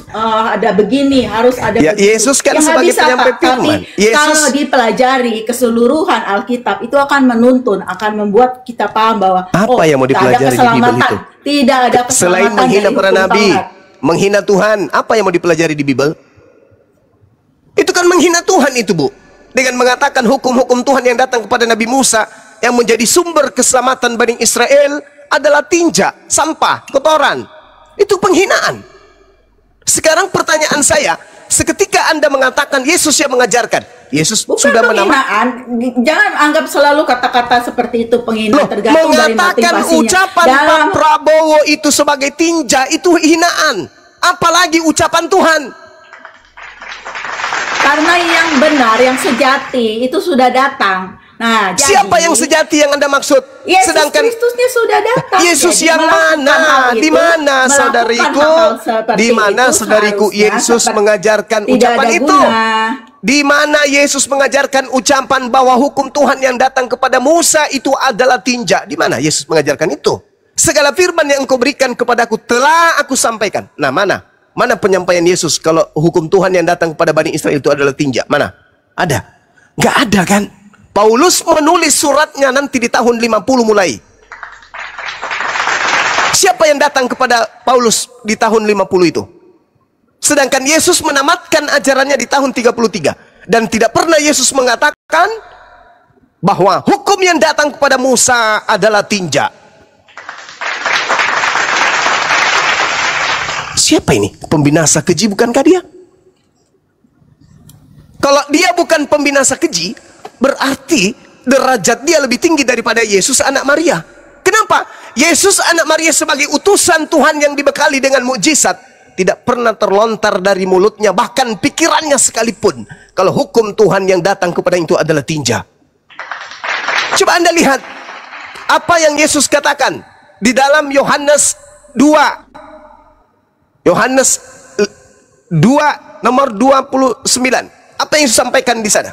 ada begini, harus ada Ya, begitu. Yesus kan Ya, nggak sebagai bisa, penyampai Pak. firman. Tapi kalau dipelajari keseluruhan Alkitab itu akan menuntun, akan membuat kita paham bahwa Apa yang mau tak ada dipelajari di Bible keselamatan, itu? tidak ada keselamatan Selain menghina dari para hukum nabi, Taurat. menghina Tuhan, apa yang mau dipelajari di Bible? Itu kan menghina Tuhan itu, Bu. Dengan mengatakan hukum-hukum Tuhan yang datang kepada Nabi Musa yang menjadi sumber keselamatan Bani Israel adalah tinja, sampah, kotoran. Itu penghinaan. Sekarang pertanyaan saya, seketika Anda mengatakan Yesus yang mengajarkan, Yesus Bukan sudah penghinaan. Jangan anggap selalu kata-kata seperti itu penghinaan, tergantung dari mengatakan motivasinya. ucapan Pak Prabowo itu sebagai tinja itu hinaan, apalagi ucapan Tuhan. Karena yang benar, yang sejati itu sudah datang. Nah, Siapa yang sejati yang Anda maksud? Yesus Sedangkan Kristusnya sudah datang. Yesus Jadi yang mana? Di mana, saudariku? Di mana, saudariku? Yesus mengajarkan ucapan itu. Di mana Yesus mengajarkan ucapan bahwa hukum Tuhan yang datang kepada Musa itu adalah tinja? Di mana Yesus mengajarkan itu? Segala firman yang engkau berikan kepadaku telah aku sampaikan. Nah, mana? Mana penyampaian Yesus kalau hukum Tuhan yang datang kepada Bani Israel itu adalah tinja? Mana? Ada? Nggak ada kan? Paulus menulis suratnya nanti di tahun 50 mulai. Siapa yang datang kepada Paulus di tahun 50 itu? Sedangkan Yesus menamatkan ajarannya di tahun 33. Dan tidak pernah Yesus mengatakan bahwa hukum yang datang kepada Musa adalah tinja. Siapa ini? Pembinasa keji, bukankah dia? Kalau dia bukan pembinasa keji, berarti derajat dia lebih tinggi daripada Yesus anak Maria. Kenapa? Yesus anak Maria sebagai utusan Tuhan yang dibekali dengan mukjizat tidak pernah terlontar dari mulutnya, bahkan pikirannya sekalipun, kalau hukum Tuhan yang datang kepada itu adalah tinja. Coba Anda lihat apa yang Yesus katakan di dalam Yohanes 2. Yohanes 2 nomor 29. Apa yang Yesus sampaikan di sana?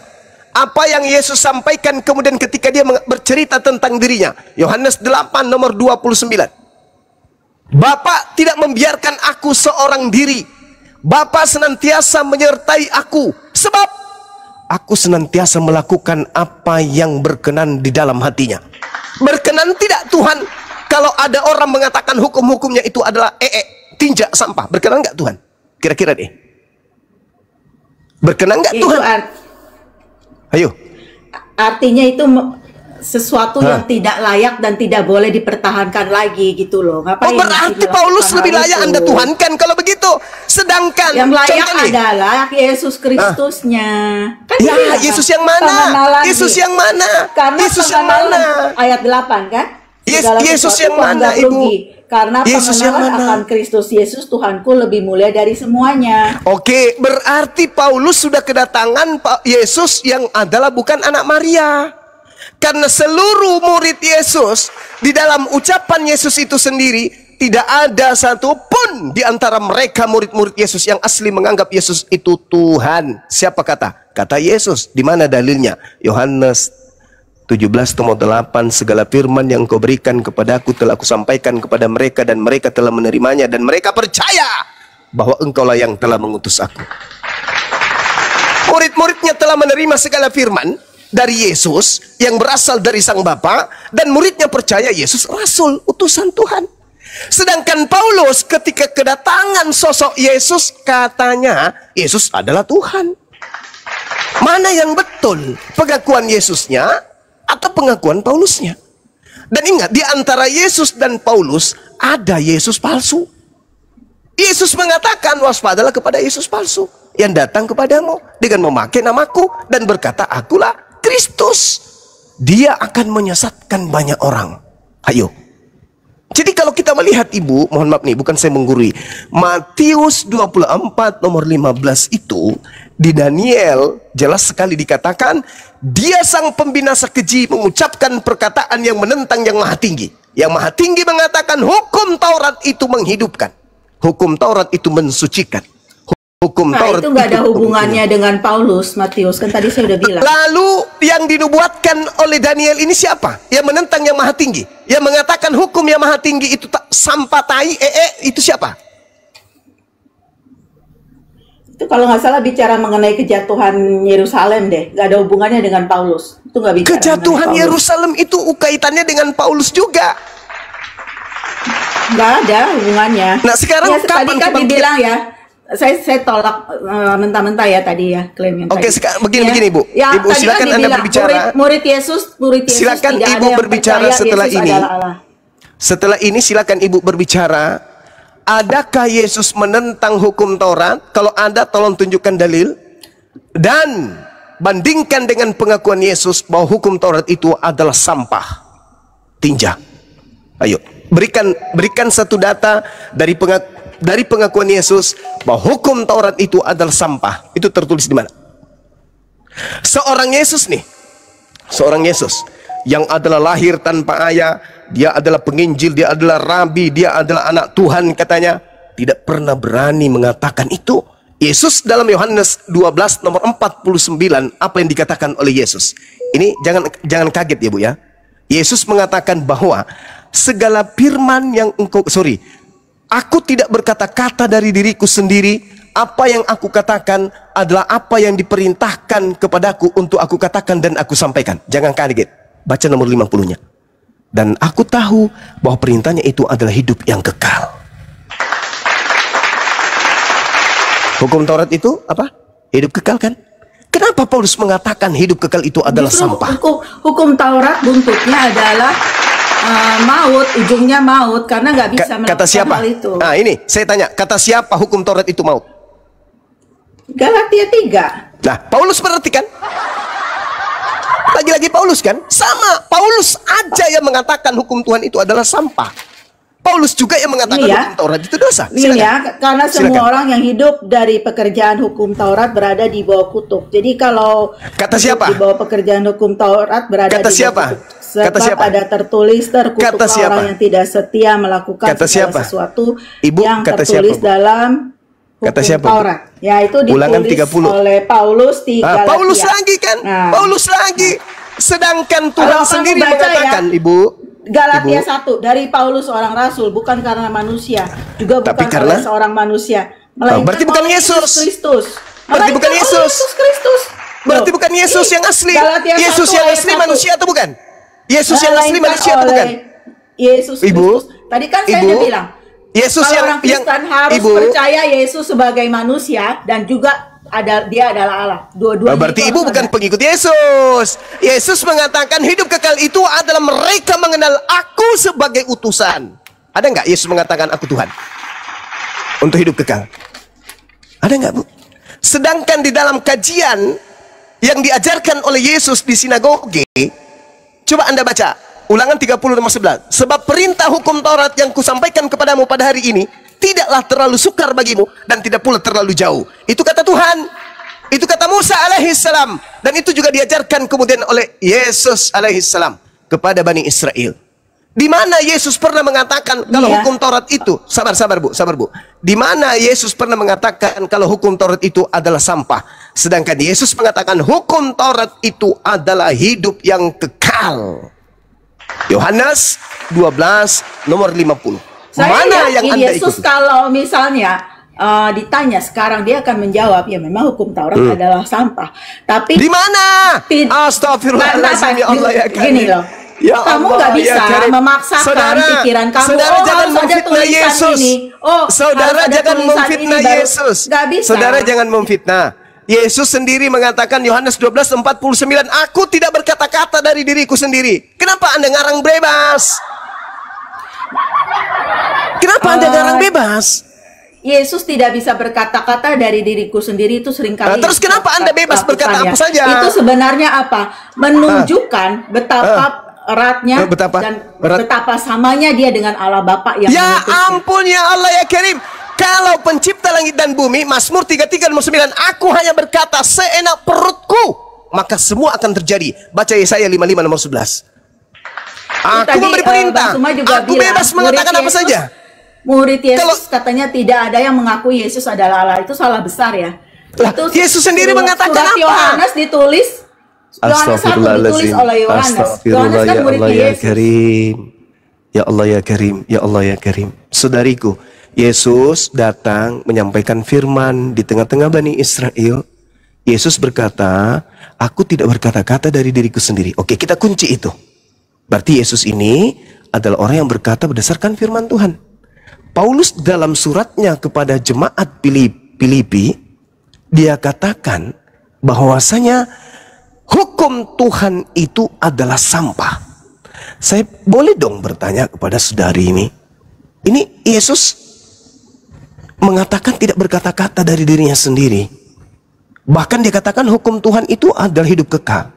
Apa yang Yesus sampaikan kemudian ketika dia bercerita tentang dirinya? Yohanes 8 nomor 29. Bapa tidak membiarkan aku seorang diri. Bapa senantiasa menyertai aku, sebab aku senantiasa melakukan apa yang berkenan di dalam hatinya. Berkenan tidak Tuhan kalau ada orang mengatakan hukum-hukumnya itu adalah tinja, sampah? Berkenan nggak Tuhan? Kira-kira deh. Berkenan nggak Tuhan? Ayo. Artinya itu sesuatu yang tidak layak dan tidak boleh dipertahankan lagi gitu loh. Ngapain berarti Paulus lebih layak Anda tuhankan kalau begitu. Sedangkan yang layak adalah Yesus Kristusnya. Kan ya, Yesus yang mana? Yesus yang mana? Karena Yesus yang mana? Ayat 8 kan? Yesus yang mana, Ibu? Karena pengenalan akan Kristus Yesus Tuhanku lebih mulia dari semuanya. Oke, berarti Paulus sudah kedatangan Yesus yang adalah bukan anak Maria. Karena seluruh murid Yesus di dalam ucapan Yesus itu sendiri, tidak ada satupun di antara mereka murid-murid Yesus yang asli menganggap Yesus itu Tuhan. Siapa kata? Kata Yesus. Di mana dalilnya? Yohanes 17 nomor 8, segala firman yang kau berikan kepadaku telah aku sampaikan kepada mereka, dan mereka telah menerimanya, dan mereka percaya bahwa engkaulah yang telah mengutus aku. Murid-muridnya telah menerima segala firman dari Yesus yang berasal dari Sang Bapa, dan muridnya percaya Yesus rasul, utusan Tuhan. Sedangkan Paulus ketika kedatangan sosok Yesus, katanya Yesus adalah Tuhan. Mana yang betul? Pengakuan Yesusnya atau pengakuan Paulusnya. Dan ingat, di antara Yesus dan Paulus ada Yesus palsu. Yesus mengatakan, waspadalah kepada Yesus palsu yang datang kepadamu dengan memakai namaku dan berkata, akulah Kristus. Dia akan menyesatkan banyak orang. Ayo. Jadi kalau kita melihat Ibu, mohon maaf nih, bukan saya menggurui. Matius 24 nomor 15 itu, di Daniel jelas sekali dikatakan, dia sang pembinasa keji mengucapkan perkataan yang menentang yang maha tinggi. Yang maha tinggi mengatakan hukum Taurat itu menghidupkan. Hukum Taurat itu mensucikan. Hukum Taurat itu nggak ada hubungannya dengan Paulus, Matius. Kan tadi saya udah bilang. Lalu yang dinubuatkan oleh Daniel ini siapa? Yang menentang yang maha tinggi. Yang mengatakan hukum yang maha tinggi itu sampah tai, itu siapa? Itu kalau nggak salah bicara mengenai kejatuhan Yerusalem deh. Nggak ada hubungannya dengan Paulus. Itu nggak bicara. Kejatuhan Yerusalem itu kaitannya dengan Paulus juga. Nggak ada hubungannya. Nah sekarang ya, tadi kan dibilang ya. Saya tolak mentah-mentah ya tadi ya klaim yang Oke, tadi. begini Ibu. Ya, Ibu silakan kan Anda berbicara. Murid Yesus silakan tidak Ibu ada yang berbicara setelah Yesus ini. Allah. Setelah ini silakan Ibu berbicara. Adakah Yesus menentang hukum Taurat? Kalau ada, tolong tunjukkan dalil. Dan bandingkan dengan pengakuan Yesus bahwa hukum Taurat itu adalah sampah, tinja. Ayo, berikan satu data dari pengakuan Yesus bahwa hukum Taurat itu adalah sampah. Itu tertulis di mana? Seorang Yesus yang adalah lahir tanpa ayah, dia adalah penginjil, dia adalah rabi, dia adalah anak Tuhan katanya, tidak pernah berani mengatakan itu. Yesus dalam Yohanes 12 nomor 49, apa yang dikatakan oleh Yesus? Ini jangan kaget ya Bu ya. Yesus mengatakan bahwa segala firman yang aku tidak berkata-kata dari diriku sendiri. Apa yang aku katakan adalah apa yang diperintahkan kepadaku untuk aku katakan dan aku sampaikan. Jangan kaget. Baca nomor 50-nya. Dan aku tahu bahwa perintahnya itu adalah hidup yang kekal. Hukum Taurat itu apa? Hidup kekal kan? Kenapa Paulus mengatakan hidup kekal itu adalah sampah? Hukum Taurat buntutnya adalah maut, ujungnya maut, karena nggak bisa melakukan kata siapa? hal itu. Nah ini saya tanya, kata siapa hukum Taurat itu maut? Galatia 3. Nah Paulus berarti kan? Lagi-lagi Paulus kan? Sama, Paulus aja yang mengatakan hukum Tuhan itu adalah sampah. Paulus juga yang mengatakan hukum Taurat itu dosa. Ini ya, karena semua orang yang hidup dari pekerjaan hukum Taurat berada di bawah kutuk. Jadi kalau kata siapa? Di bawah pekerjaan hukum Taurat berada kata di bawah siapa? kutuk. Sebab kata siapa? ada tertulis terkutuklah orang yang tidak setia melakukan kata segala sesuatu Ibu, yang kata tertulis siapa, dalam hukum Taurat. Ya itu Ulangan ditulis 30. oleh Paulus di Galatia. Paulus lagi kan? Paulus lagi. Sedangkan Tuhan sendiri mengatakan, ya, Ibu, Galatia 1 dari Paulus seorang rasul, bukan karena manusia, juga bukan karena seorang manusia, melainkan berarti bukan Yesus Kristus. Berarti bukan Yesus Kristus. Berarti bukan Yesus yang asli. Yesus yang asli manusia atau bukan? Yesus yang asli manusia atau bukan? Yesus Kristus. Tadi kan saya udah bilang, Yesus kalau orang Kristen harus percaya Yesus sebagai manusia dan juga dia adalah Allah. Dua-duanya. Berarti Ibu bukan pengikut Yesus. Yesus mengatakan hidup kekal itu adalah mereka mengenal aku sebagai utusan. Ada nggak Yesus mengatakan aku Tuhan? Untuk hidup kekal. Ada nggak Bu? Sedangkan di dalam kajian yang diajarkan oleh Yesus di sinagoge, coba Anda baca Ulangan 30 nomor 11. Sebab perintah hukum Taurat yang kusampaikan kepadamu pada hari ini tidaklah terlalu sukar bagimu dan tidak pula terlalu jauh. Itu kata Tuhan. Itu kata Musa alaihissalam. Dan itu juga diajarkan kemudian oleh Yesus alaihissalam kepada Bani Israel. Di mana Yesus pernah mengatakan kalau hukum Taurat itu, sabar Bu. Di mana Yesus pernah mengatakan kalau hukum Taurat itu adalah sampah. Sedangkan Yesus mengatakan hukum Taurat itu adalah hidup yang kekal. Yohanes 12 nomor 50. Mana yang Anda Yesus ikuti? Kalau misalnya ditanya sekarang, dia akan menjawab ya memang hukum Taurat adalah sampah. Tapi di mana? Astagfirullahaladzim, ya Allah ya Karim. Gini loh. Ya kamu nggak bisa memaksakan pikiran kamu. Saudara jangan memfitnah Yesus. Saudara jangan memfitnah Yesus. Nggak bisa. Saudara jangan memfitnah. Yesus sendiri mengatakan Yohanes 12:49, aku tidak berkata-kata dari diriku sendiri. Kenapa Anda ngarang bebas? Kenapa Anda ngarang bebas? Yesus tidak bisa berkata-kata dari diriku sendiri, itu seringkali. Nah, terus kenapa Anda bebas berkata apa saja? Itu sebenarnya apa? Menunjukkan betapa eratnya dan betapa samanya dia dengan Allah Bapa yang ya mengutusnya. Ampun ya Allah ya Karim. Kalau pencipta langit dan bumi, Mazmur 33:9, aku hanya berkata seenak perutku, maka semua akan terjadi. Baca Yesaya 55 nomor 11. Aku memberi perintah, aku bebas mengatakan apa saja. Murid Yesus katanya tidak ada yang mengakui Yesus adalah Allah. Itu salah besar ya. Itu Yesus sendiri mengatakan surat apa? Yohanes ditulis, Yohanes 1 ditulis oleh Yohanes. Yohanes kan muridnya Yesus. Ya Allah ya Karim, ya Allah ya Karim. Saudariku, Yesus datang menyampaikan firman di tengah-tengah Bani Israel. Yesus berkata, aku tidak berkata-kata dari diriku sendiri. Oke, kita kunci itu. Berarti Yesus ini adalah orang yang berkata berdasarkan firman Tuhan. Paulus dalam suratnya kepada jemaat Filipi, dia katakan bahwasanya hukum Tuhan itu adalah sampah. Saya boleh dong bertanya kepada saudari ini. Ini Yesus mengatakan tidak berkata-kata dari dirinya sendiri. Bahkan dia katakan hukum Tuhan itu adalah hidup kekal.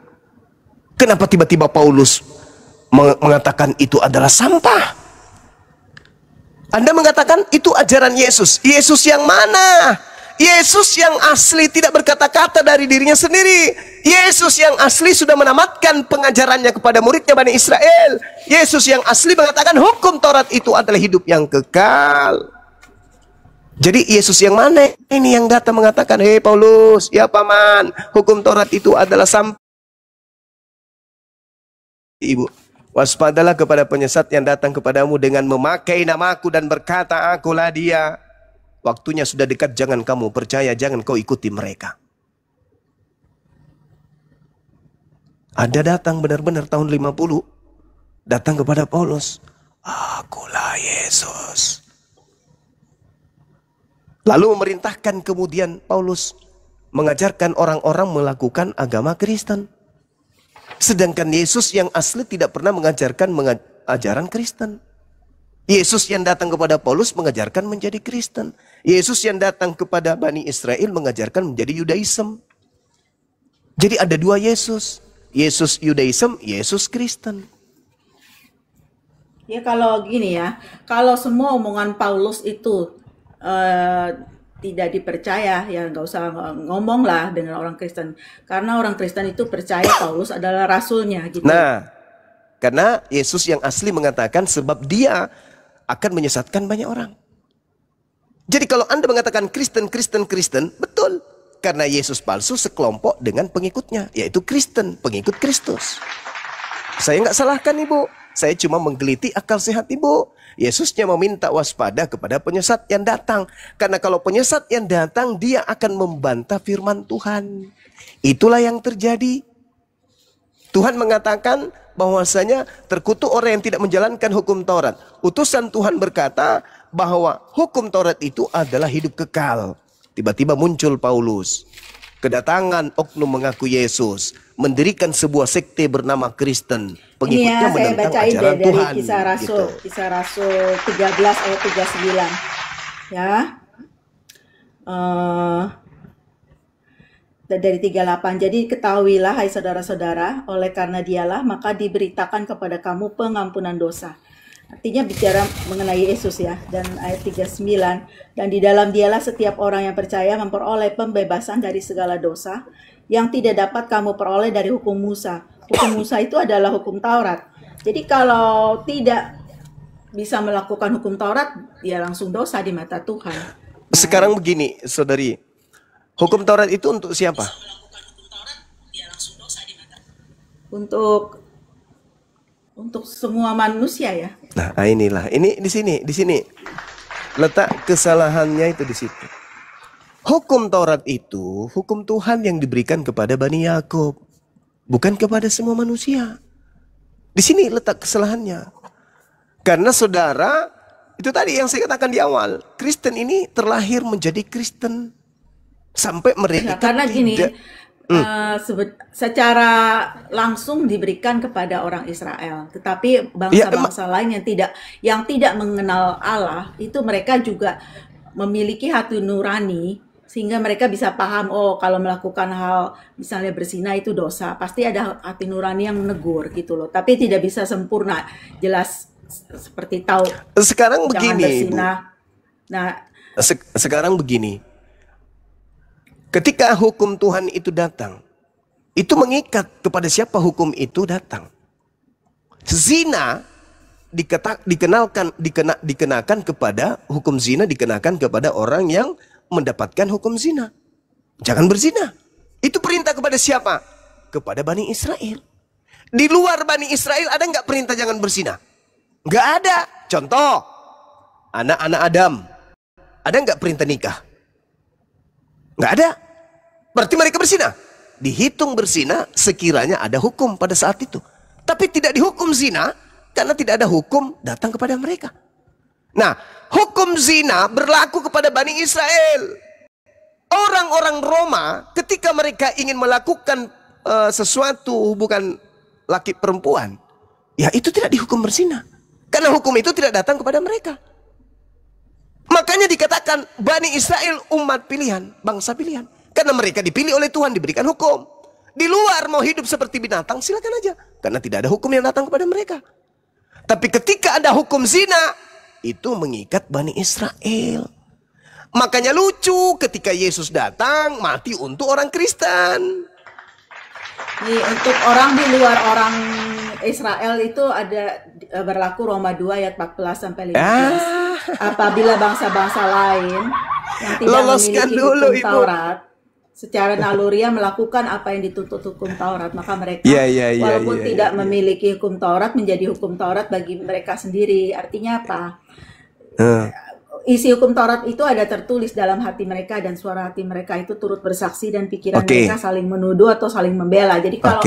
Kenapa tiba-tiba Paulus mengatakan itu adalah sampah? Anda mengatakan itu ajaran Yesus. Yesus yang mana? Yesus yang asli tidak berkata-kata dari dirinya sendiri. Yesus yang asli sudah menamatkan pengajarannya kepada muridnya Bani Israel. Yesus yang asli mengatakan hukum Taurat itu adalah hidup yang kekal. Jadi Yesus yang mana ini yang datang mengatakan, hei Paulus, ya paman, hukum Taurat itu adalah sampah. Ibu, waspadalah kepada penyesat yang datang kepadamu dengan memakai namaku dan berkata, akulah dia. Waktunya sudah dekat, jangan kamu percaya, jangan kau ikuti mereka. Ada datang benar-benar tahun 50, datang kepada Paulus, akulah Yesus. Lalu memerintahkan kemudian Paulus mengajarkan orang-orang melakukan agama Kristen. Sedangkan Yesus yang asli tidak pernah mengajarkan ajaran Kristen. Yesus yang datang kepada Paulus mengajarkan menjadi Kristen. Yesus yang datang kepada Bani Israel mengajarkan menjadi Yudaism. Jadi ada dua Yesus. Yesus Yudaism, Yesus Kristen. Ya kalau gini ya, kalau semua omongan Paulus itu tidak dipercaya, ya nggak usah ngomong lah dengan orang Kristen. Karena orang Kristen itu percaya Paulus adalah rasulnya gitu. Nah, karena Yesus yang asli mengatakan sebab dia akan menyesatkan banyak orang. Jadi kalau Anda mengatakan Kristen, betul. Karena Yesus palsu sekelompok dengan pengikutnya, yaitu Kristen, pengikut Kristus. Saya nggak salahkan Ibu. Saya cuma menggeliti akal sehat Ibu. Yesusnya meminta waspada kepada penyesat yang datang. Karena kalau penyesat yang datang, dia akan membantah firman Tuhan. Itulah yang terjadi. Tuhan mengatakan bahwasanya terkutuk orang yang tidak menjalankan hukum Taurat. Utusan Tuhan berkata bahwa hukum Taurat itu adalah hidup kekal. Tiba-tiba muncul Paulus. Kedatangan oknum mengaku Yesus, mendirikan sebuah sekte bernama Kristen. Pengikutnya menentang ajaran dari Tuhan. Kisah Rasul, gitu. Kisah Rasul 13 ayat 39. Ya. Dari 38. Jadi ketahuilah hai saudara-saudara, oleh karena dialah maka diberitakan kepada kamu pengampunan dosa. Artinya bicara mengenai Yesus ya. Dan ayat 39, dan di dalam dialah setiap orang yang percaya memperoleh pembebasan dari segala dosa yang tidak dapat kamu peroleh dari hukum Musa. Hukum Musa itu adalah hukum Taurat. Jadi kalau tidak bisa melakukan hukum Taurat, ya langsung dosa di mata Tuhan. Sekarang begini, saudari. Hukum Taurat itu untuk siapa? Untuk semua manusia ya. Nah, inilah. Ini di sini. Letak kesalahannya itu di situ. Hukum Taurat itu hukum Tuhan yang diberikan kepada Bani Yakub, bukan kepada semua manusia. Di sini letak kesalahannya. Karena saudara, itu tadi yang saya katakan di awal, Kristen ini terlahir menjadi Kristen. Sampai mereka Ya, karena gini, tidak secara langsung diberikan kepada orang Israel, tetapi bangsa-bangsa lain yang tidak mengenal Allah itu mereka juga memiliki hati nurani sehingga mereka bisa paham, oh kalau melakukan hal misalnya berzina itu dosa, pasti ada hati nurani yang menegur gitu loh. Tapi tidak bisa sempurna, jelas seperti tahu sekarang jangan begini, Bu. berzina. Nah, Sekarang begini. Ketika hukum Tuhan itu datang, itu mengikat kepada siapa hukum itu datang. Zina dikenakan kepada hukum zina dikenakan kepada orang yang mendapatkan hukum zina. Jangan berzina. Itu perintah kepada siapa? Kepada Bani Israel. Di luar Bani Israel ada nggak perintah jangan berzina? Nggak ada. Contoh, anak-anak Adam. Ada nggak perintah nikah? Nggak ada. Berarti mereka berzina. Dihitung berzina sekiranya ada hukum pada saat itu. Tapi tidak dihukum zina karena tidak ada hukum datang kepada mereka. Nah, hukum zina berlaku kepada Bani Israel. Orang-orang Roma ketika mereka ingin melakukan sesuatu hubungan laki perempuan, ya itu tidak dihukum berzina. Karena hukum itu tidak datang kepada mereka. Makanya dikatakan Bani Israel umat pilihan, bangsa pilihan. Karena mereka dipilih oleh Tuhan, diberikan hukum. Di luar mau hidup seperti binatang, silakan aja. Karena tidak ada hukum yang datang kepada mereka. Tapi ketika ada hukum zina, itu mengikat Bani Israel. Makanya lucu ketika Yesus datang, mati untuk orang Kristen. Nih, untuk orang di luar orang Israel itu ada berlaku Roma 2 ayat 14 sampai 15. Apabila bangsa-bangsa lain yang tidak Loloskan memiliki dulu, hukum Ibu. Taurat secara naluriah melakukan apa yang dituntut hukum Taurat, maka mereka walaupun tidak memiliki hukum Taurat menjadi hukum Taurat bagi mereka sendiri. Artinya apa? Isi hukum Taurat itu ada tertulis dalam hati mereka dan suara hati mereka itu turut bersaksi dan pikiran mereka saling menuduh atau saling membela. Jadi kalau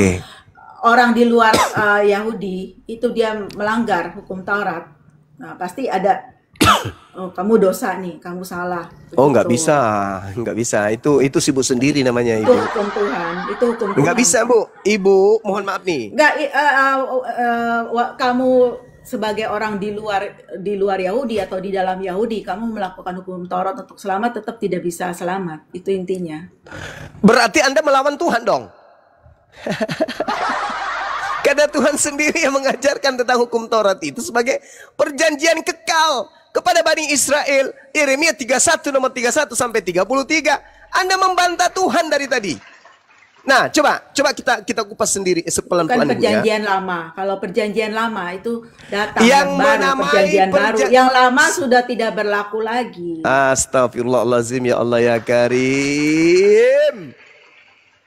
orang di luar Yahudi itu dia melanggar hukum Taurat, nah pasti ada oh kamu dosa nih, kamu salah. Begitu. Oh nggak bisa. Itu sibuk sendiri namanya Itu itu. hukum Tuhan, itu hukum Tuhan. Nggak bisa Bu, Ibu mohon maaf nih. Nggak, kamu sebagai orang di luar Yahudi atau di dalam Yahudi, kamu melakukan hukum Taurat untuk selamat tetap tidak bisa selamat. Itu intinya. Berarti Anda melawan Tuhan dong. Karena Tuhan sendiri yang mengajarkan tentang hukum Taurat itu sebagai perjanjian kekal kepada Bani Israel. Yeremia 31 nomor 31 sampai 33. Anda membantah Tuhan dari tadi. Nah, coba kita kupas sendiri pelan-pelan. Bukan perjanjian lama. Kalau perjanjian lama itu datang yang baru, perjanjian baru. Yang lama sudah tidak berlaku lagi. Astagfirullahaladzim, ya Allah ya Karim.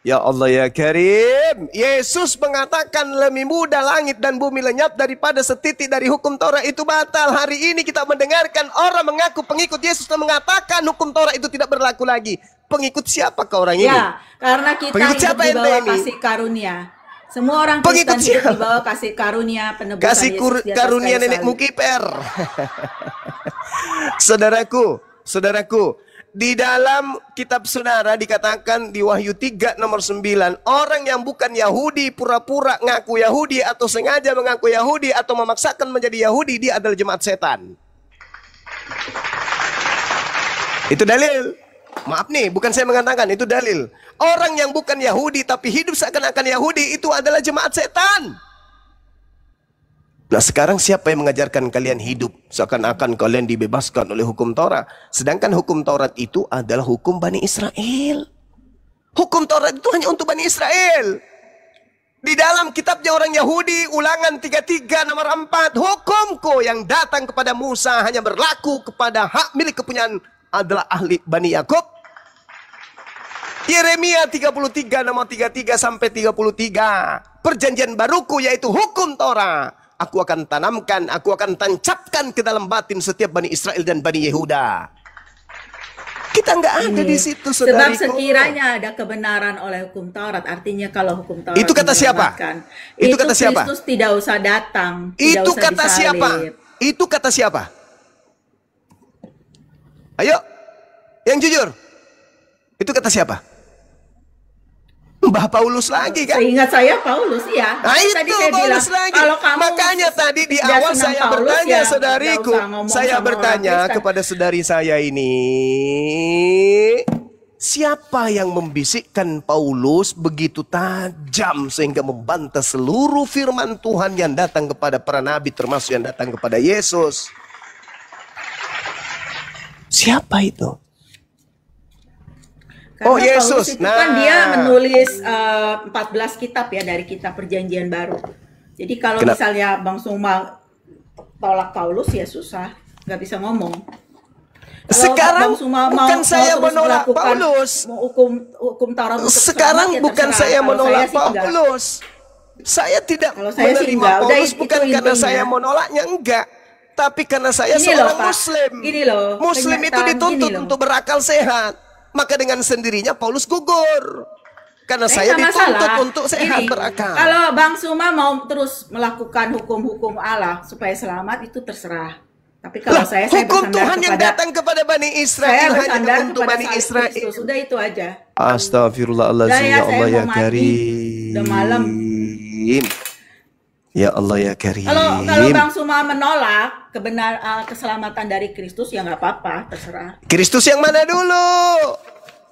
Ya Allah ya Karim. Yesus mengatakan lebih mudah langit dan bumi lenyap daripada setitik dari hukum Taurat itu batal. Hari ini kita mendengarkan orang mengaku pengikut Yesus dan mengatakan hukum Taurat itu tidak berlaku lagi. Pengikut siapakah orang ini? Ya, karena kita Pengikut hidup di bawah ini? kasih karunia. Semua orang Kristen hidup di bawah kasih karunia penebusan Kasih Yesus di atas karunia kayu nenek salib. Mukiper. Saudaraku, di dalam kitab saudara dikatakan di Wahyu 3 nomor 9, orang yang bukan Yahudi pura-pura ngaku Yahudi atau sengaja mengaku Yahudi atau memaksakan menjadi Yahudi, dia adalah jemaat setan. Itu dalil. Maaf nih, bukan saya mengatakan, itu dalil. Orang yang bukan Yahudi tapi hidup seakan-akan Yahudi itu adalah jemaat setan. Nah sekarang siapa yang mengajarkan kalian hidup seakan-akan kalian dibebaskan oleh hukum Taurat? Sedangkan hukum Taurat itu adalah hukum Bani Israel. Hukum Taurat itu hanya untuk Bani Israel. Di dalam kitabnya orang Yahudi, Ulangan 33 nomor 4, hukumku yang datang kepada Musa hanya berlaku kepada hak milik kepunyaan adalah ahli Bani Yakub. Yeremia 33 nomor 33 sampai 33. Perjanjian baruku yaitu hukum Taurat. Aku akan tanamkan, aku akan tancapkan ke dalam batin setiap Bani Israel dan Bani Yehuda. Kita nggak ada di situ, saudariku. Sebab sekiranya ada kebenaran oleh hukum Taurat, artinya kalau hukum Taurat itu kata siapa? Itu kata siapa? Kristus tidak usah datang. Itu tidak usah kata disalib. siapa? Itu kata siapa? Ayo, yang jujur. Itu kata siapa? Mbah Paulus lagi kan? Seingat saya Paulus, ya. Nah itu tadi saya Paulus bilang, lagi. kalau kamu Makanya tadi di tidak awal senang saya Paulus, bertanya, ya saudariku. nggak usah ngomong Saya sama bertanya orang Kristen. kepada saudari saya ini, siapa yang membisikkan Paulus begitu tajam sehingga membantah seluruh firman Tuhan yang datang kepada para nabi, termasuk yang datang kepada Yesus? Siapa itu? Karena Oh, Yesus. Paulus itu kan dia menulis 14 kitab ya dari kitab Perjanjian Baru. Jadi kalau Kenapa? misalnya Bang Suma tolak Paulus ya susah, nggak bisa ngomong. Kalau Sekarang Bang Suma bukan saya terus menolak melakukan Paulus. hukum Taurat untuk Sekarang selamat, ya bukan terserah. saya Kalau menolak sih enggak. Paulus. Saya tidak Kalau saya sih menerima enggak. Udah, Paulus itu bukan karena intinya. saya menolaknya, enggak. Tapi karena saya Gini seorang loh, Pak. Muslim. Gini loh, Muslim itu kenyataan dituntut gini loh. untuk berakal sehat. Maka dengan sendirinya Paulus gugur. Karena saya nggak dituntut masalah. untuk sehat Gini, berakal. Kalau Bang Suma mau terus melakukan hukum-hukum Allah supaya selamat itu terserah. Tapi kalau Lah, saya hukum bersandar Tuhan yang kepada datang kepada Bani saya Israel bersandar hanya untuk kepada Bani salib Israel. Kristus. Sudah itu aja. Astagfirullahaladzim, Udah ya, ya saya Allah ya mau mandi. Karim. Udah malam. Ya Allah ya Karim. Kalau Bang Suma menolak keselamatan dari Kristus ya nggak apa-apa, terserah. Kristus yang mana dulu?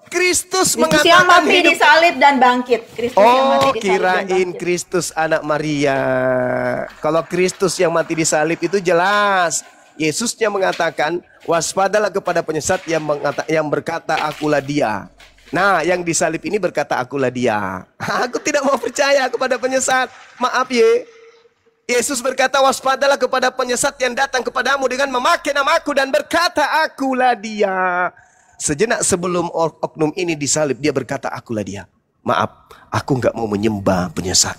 Kristus Kristus yang mengatakan mati hidup. disalib dan bangkit. Kristus yang mati Oh, disalib dan kirain bangkit. Kristus anak Maria. Kalau Kristus yang mati disalib itu jelas. Yesusnya mengatakan, waspadalah kepada penyesat yang berkata, akulah dia. Nah, yang disalib ini berkata, akulah dia. Aku tidak mau percaya kepada penyesat. Maaf ye. Yesus berkata, waspadalah kepada penyesat yang datang kepadamu dengan memakai namaku dan berkata, akulah dia. Sejenak sebelum oknum ini disalib, dia berkata, akulah dia. Maaf, aku nggak mau menyembah penyesat.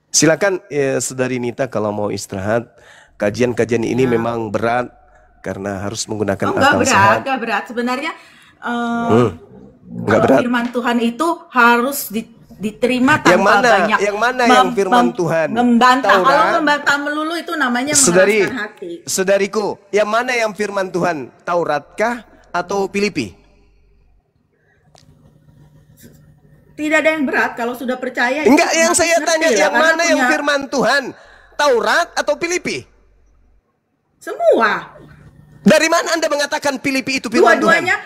Silakan ya, Saudari Nita kalau mau istirahat. Kajian-kajian ini memang berat karena harus menggunakan akal sehat. Enggak berat. Sebenarnya Nggak kalau berat. firman Tuhan itu harus diterima tanpa Yang mana? banyak Yang mana yang firman Tuhan? membantah. Taurat? Kalau membantah melulu itu namanya mengeraskan hati. Saudariku, yang mana yang firman Tuhan? Tauratkah atau Filipi? Tidak ada yang berat kalau sudah percaya. Enggak, itu yang masih saya ngerti tanya lah, yang karena mana yang punya firman Tuhan? Taurat atau Filipi? semua. Dari mana Anda mengatakan Filipi itu firman Tuhan? Dua-duanya.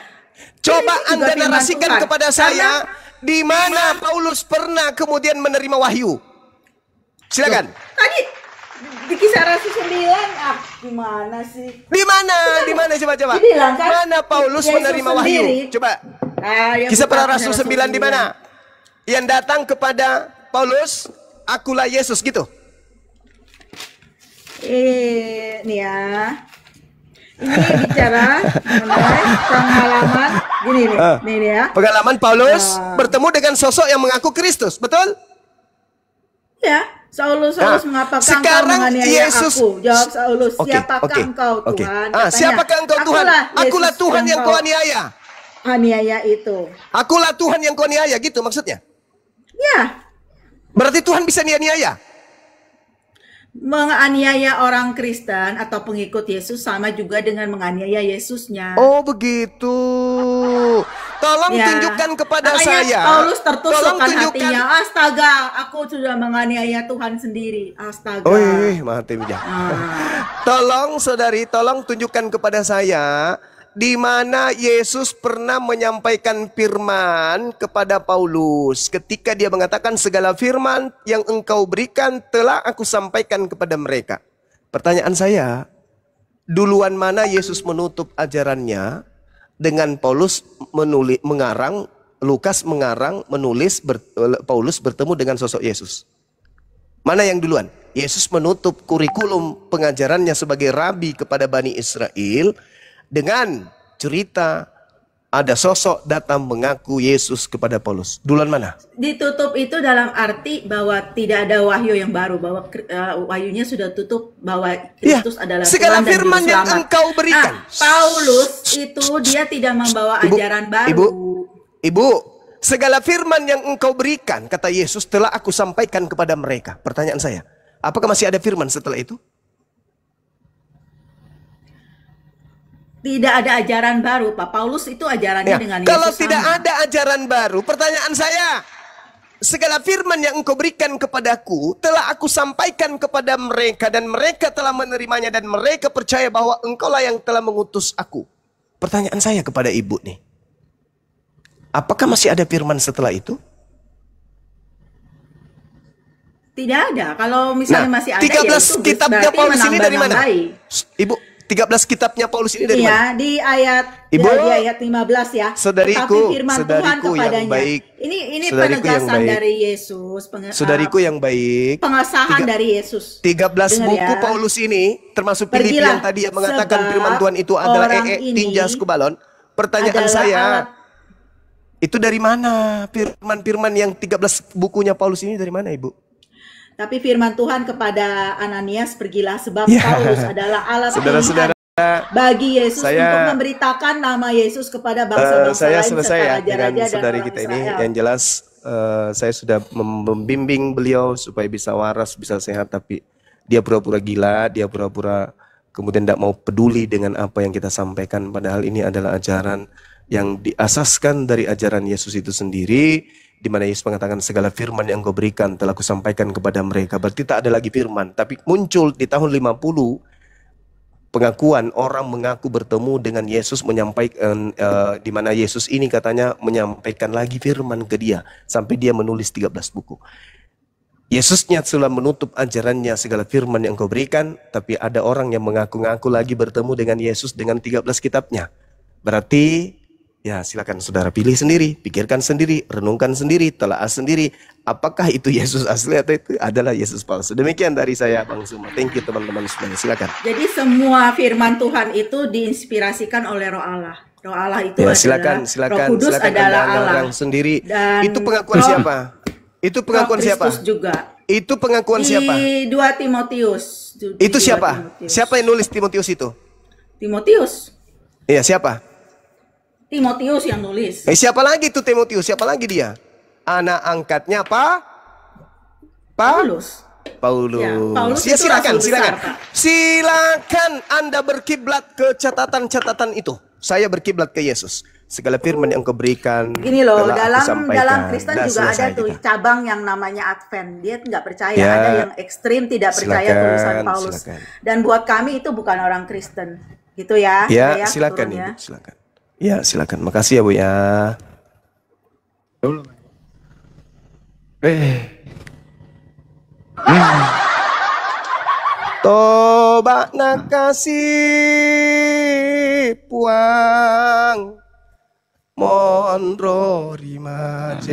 Coba Filipi juga Anda firman narasikan Tuhan. kepada saya di mana Paulus pernah kemudian menerima wahyu. Silakan. Tadi di Kisah Rasul 9, gimana sih? Di mana? Di mana coba? Dibilang kan, Mana Paulus Yesus menerima sendiri. wahyu? Coba. Yang Kisah para bukan Rasul 9 di mana? Yang datang kepada Paulus, akulah Yesus gitu. Nih ya. Ini bicara mengenai pengalaman gini nih. Nih ya. Pengalaman Paulus bertemu dengan sosok yang mengaku Kristus, betul? Ya, Saulus mengapa engkau sekarang menganiaya Yesus aku? Jawab Saulus, Oke, siapakah oke, engkau oke. Tuhan? Siapakah engkau Tuhan? Akulah Yesus Tuhan yang kau aniaya. aniaya itu. Akulah Tuhan yang kau aniaya, gitu maksudnya. Ya, Berarti Tuhan bisa niaya. menganiaya orang Kristen atau pengikut Yesus sama juga dengan menganiaya Yesusnya. Oh begitu. Tolong Ya. tunjukkan kepada Makanya saya. Paulus tertusuk Tolong kan tunjukkan. hatinya. Astaga, aku sudah menganiaya Tuhan sendiri. Astaga. Oh mati bijak. Tolong saudari, tolong tunjukkan kepada saya di mana Yesus pernah menyampaikan firman kepada Paulus ketika dia mengatakan segala firman yang engkau berikan telah aku sampaikan kepada mereka. Pertanyaan saya, duluan mana Yesus menutup ajarannya dengan Paulus mengarang, Lukas mengarang, menulis Paulus bertemu dengan sosok Yesus? Mana yang duluan? Yesus menutup kurikulum pengajarannya sebagai rabi kepada Bani Israel dengan cerita ada sosok datang mengaku Yesus kepada Paulus. Duluan mana? Ditutup itu dalam arti bahwa tidak ada wahyu yang baru, bahwa wahyunya sudah tutup bahwa Kristus adalah segala Tuhan dan firman Juru yang Selamat. engkau berikan. Nah, Paulus itu dia tidak membawa ajaran baru. Ibu, segala firman yang engkau berikan, kata Yesus, telah aku sampaikan kepada mereka. Pertanyaan saya, apakah masih ada firman setelah itu? Tidak ada ajaran baru, Pak. Paulus itu ajarannya Ya, dengan kalau Yesus tidak sama. ada ajaran baru, pertanyaan saya, segala firman yang engkau berikan kepadaku telah aku sampaikan kepada mereka dan mereka telah menerimanya dan mereka percaya bahwa engkaulah yang telah mengutus aku. Pertanyaan saya kepada ibu nih, apakah masih ada firman setelah itu? Tidak ada. Kalau misalnya masih ada, 13 ya itu kitabnya berarti Paulus ini dari mana? menambah-nambahi. Ibu, 13 kitabnya Paulus ini dari Iya, mana? di ayat Ibu, di ayat 15 ya. saudariku, Tetapi firman Tuhan saudariku yang kepadanya. baik, Ini saudariku yang penegasan baik, dari Yesus, saudariku yang baik, pengesahan dari Yesus. 13 Dengar buku ya. Paulus ini, termasuk Filipi Pergilah, yang tadi yang mengatakan sebab firman Tuhan itu adalah orang ini tinjas kubalon. Pertanyaan adalah saya, alat. itu dari mana firman-firman yang 13 bukunya Paulus ini dari mana, Ibu? Tapi firman Tuhan kepada Ananias, pergilah sebab Ya. Paulus adalah alat Saudara-saudara, bagi Yesus saya- untuk memberitakan nama Yesus kepada bangsa-bangsa saya lain selesai serta ya raja-raja dengan dan saudari orang kita ini. Israel. Yang jelas saya sudah membimbing beliau supaya bisa waras, bisa sehat, tapi dia pura-pura gila, dia pura-pura kemudian tidak mau peduli dengan apa yang kita sampaikan. Padahal ini adalah ajaran yang diasaskan dari ajaran Yesus itu sendiri, di mana Yesus mengatakan segala firman yang kau berikan telah kusampaikan kepada mereka. Berarti tak ada lagi firman, tapi muncul di tahun 50 pengakuan orang mengaku bertemu dengan Yesus, menyampaikan di mana Yesus ini katanya menyampaikan lagi firman ke dia sampai dia menulis 13 buku. Yesusnya sudah menutup ajarannya segala firman yang kau berikan, tapi ada orang yang mengaku-ngaku lagi bertemu dengan Yesus dengan 13 kitabnya. Berarti ya silakan saudara pilih sendiri, pikirkan sendiri, renungkan sendiri, telaah sendiri. Apakah itu Yesus asli atau itu adalah Yesus palsu? Demikian dari saya, Bang Suma. Thank you teman-teman semuanya. Silakan. Jadi semua firman Tuhan itu diinspirasikan oleh Roh Allah. Roh Allah itu Ya, adalah Roh Kudus adalah Anda Allah. orang sendiri. Dan Itu pengakuan Roh- siapa? Itu pengakuan Roh siapa? Kristus juga. Itu pengakuan siapa? Di 2 Timotius. Di Itu 2 siapa? Timotius. Siapa yang nulis Timotius itu? Timotius. Iya, siapa? Timotius yang nulis. Siapa lagi itu Timotius? Siapa lagi dia? Anak angkatnya apa? Paulus. Paulus. Ya, Paulus Ya, itu silakan, rasul besar, silakan. Pak. Silakan Anda berkiblat ke catatan-catatan itu. Saya berkiblat ke Yesus. Segala firman yang kau berikan Gini loh, telah aku sampaikan. dalam Kristen Nah, juga ada selesai tuh kita. cabang yang namanya Advent. Dia nggak percaya, Ya. ada yang ekstrim tidak percaya Silakan, tulisan Paulus. silakan. Dan buat kami itu bukan orang Kristen. Gitu ya. Ya, saya silakan turun ya. Ibu, silakan. Ya, silakan. Makasih ya, Bu ya. Toba nakasih puang monro rimajeng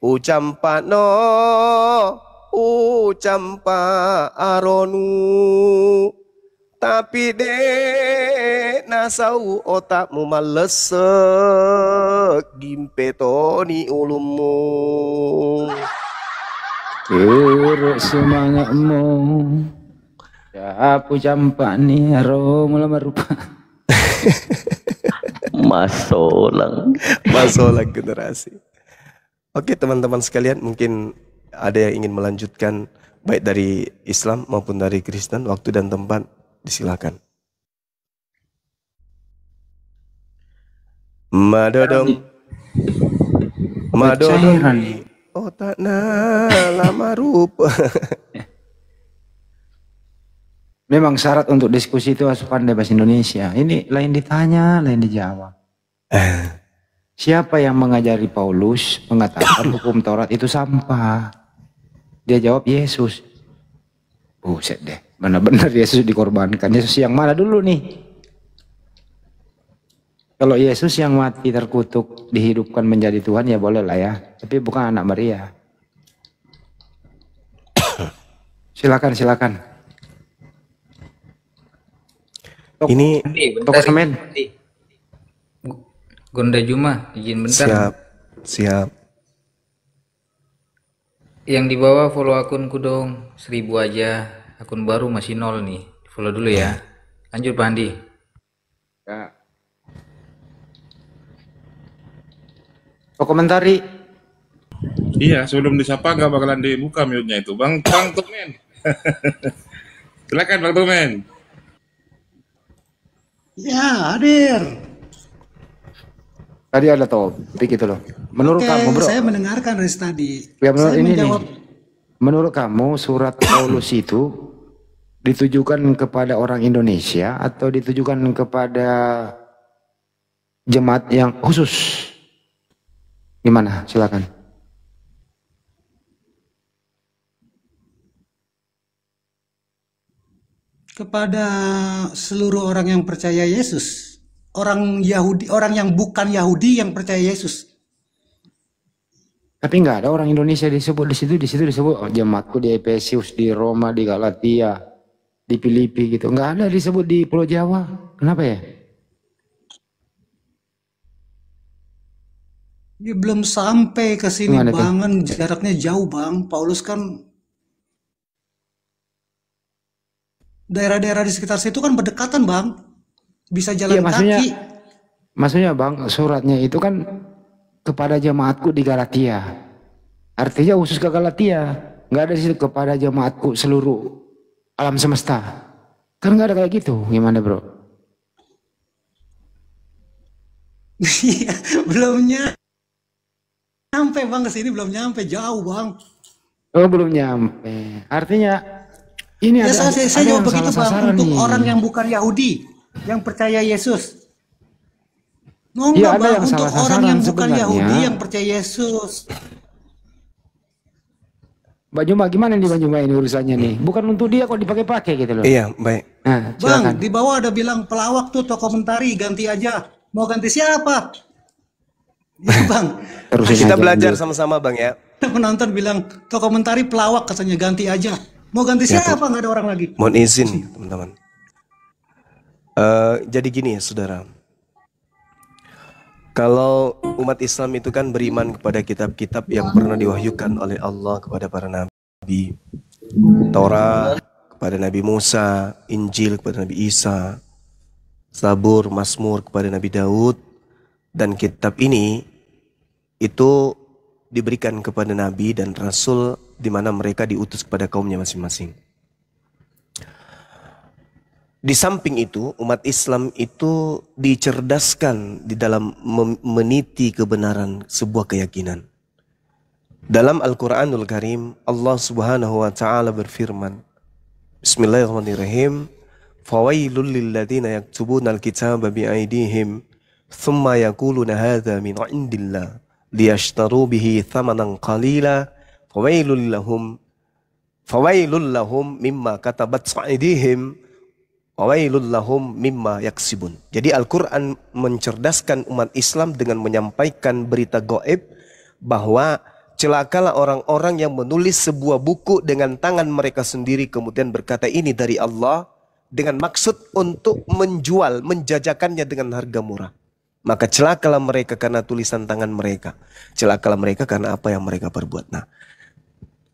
ucampa no ucampa aronu tapi dek nasau otakmu malesek gimpetoni ulumu. Uruk semangatmu. Ya aku campak nih aro mula merupa. Masolang. Masalah generasi. Oke teman-teman sekalian, mungkin ada yang ingin melanjutkan baik dari Islam maupun dari Kristen, waktu dan tempat disilakan. Madodong, madodong, Cairan. otak lama rupa. Memang syarat untuk diskusi itu harus pandai bahasa Indonesia. Ini lain ditanya, lain dijawab. Siapa yang mengajari Paulus mengatakan hukum Taurat itu sampah? Dia jawab Yesus. Buset deh, benar-benar Yesus dikorbankan. Yesus yang mana dulu nih? Kalau Yesus yang mati terkutuk dihidupkan menjadi Tuhan ya boleh lah ya. Tapi bukan anak Maria. Silakan, silakan. Ini Toko semen. Gonda Juma, izin bentar. siap, siap. Yang di bawah follow akunku dong, 1000 aja. Akun baru masih 0 nih. Follow dulu ya. Lanjut Pak Andi. Ya. Komentari. Iya, sebelum disapa nggak bakalan dibuka mute-nya itu. Bang Tumen. Silakan Bang Tumen. Ya, hadir. Tadi ada topik itu loh. Menurut Oke, kamu bro, saya mendengarkan dari tadi. ya menurut Saya ini menjawab. nih, menurut kamu surat Paulus itu ditujukan kepada orang Indonesia atau ditujukan kepada jemaat yang khusus? Gimana? Silakan. Kepada seluruh orang yang percaya Yesus. Orang Yahudi, orang yang bukan Yahudi yang percaya Yesus. Tapi nggak ada orang Indonesia disebut di situ disebut oh, jemaatku di Efesus, di Roma, di Galatia, di Filipi gitu. Nggak ada disebut di Pulau Jawa. Kenapa ya? Dia belum sampai ke sini, Gimana tuh? Bang. Kan jaraknya jauh, Bang. Paulus kan daerah-daerah di sekitar situ kan berdekatan, Bang. Bisa Iya jalan maksudnya, kaki. maksudnya bang suratnya itu kan kepada jemaatku di Galatia. Artinya khusus ke Galatia. Nggak ada di situ kepada jemaatku seluruh alam semesta. Kan nggak ada kayak gitu. Gimana bro? Iya, belum nyampe, Bang, ke sini belum nyampe, jauh, Bang. Oh belum nyampe. Artinya ini Ya, ada saya yang jawab begitu, salah Bang, sasaran untuk nih. orang yang bukan Yahudi, yang percaya Yesus. Oh Iya enggak, ada Bang, yang untuk salah orang sasaran yang bukan sebenarnya. Yahudi yang percaya Yesus. Mbak Juma gimana nih Mbak Juma ini urusannya nih? Bukan untuk dia kok dipakai-pakai gitu loh. Iya, baik. Nah, Bang, silakan. di bawah ada bilang pelawak tuh toko mentari, ganti aja. Mau ganti siapa? Ya, Bang. Terusin Kita aja, belajar lanjut. sama-sama Bang ya. Penonton bilang toko mentari pelawak, katanya ganti aja. Mau ganti Ya, siapa? Nggak ada orang lagi. Mohon izin teman-teman. Jadi gini ya saudara. Kalau umat Islam itu kan beriman kepada kitab-kitab yang pernah diwahyukan oleh Allah kepada para nabi. Taurat kepada Nabi Musa, Injil kepada Nabi Isa, Zabur, Mazmur kepada Nabi Daud. Dan kitab ini itu diberikan kepada nabi dan rasul di mana mereka diutus kepada kaumnya masing-masing. Di samping itu, umat Islam itu dicerdaskan di dalam meniti kebenaran sebuah keyakinan. Dalam Al-Quranul Karim, Allah Subhanahu wa Ta'ala berfirman, Bismillahirrahmanirrahim, Fawailul lilladzina yaktubuna al-kitaba bi'aidihim, thumma yakuluna hadha min indillah, liyashtaru bihi thamanan qalila, fawailul lahum mimma katabat aydihim, wailul lahum mimma yaksibun. Jadi Al-Quran mencerdaskan umat Islam dengan menyampaikan berita gaib bahwa celakalah orang-orang yang menulis sebuah buku dengan tangan mereka sendiri kemudian berkata ini dari Allah dengan maksud untuk menjual, menjajakannya dengan harga murah. Maka celakalah mereka karena tulisan tangan mereka. Celakalah mereka karena apa yang mereka perbuat. Nah,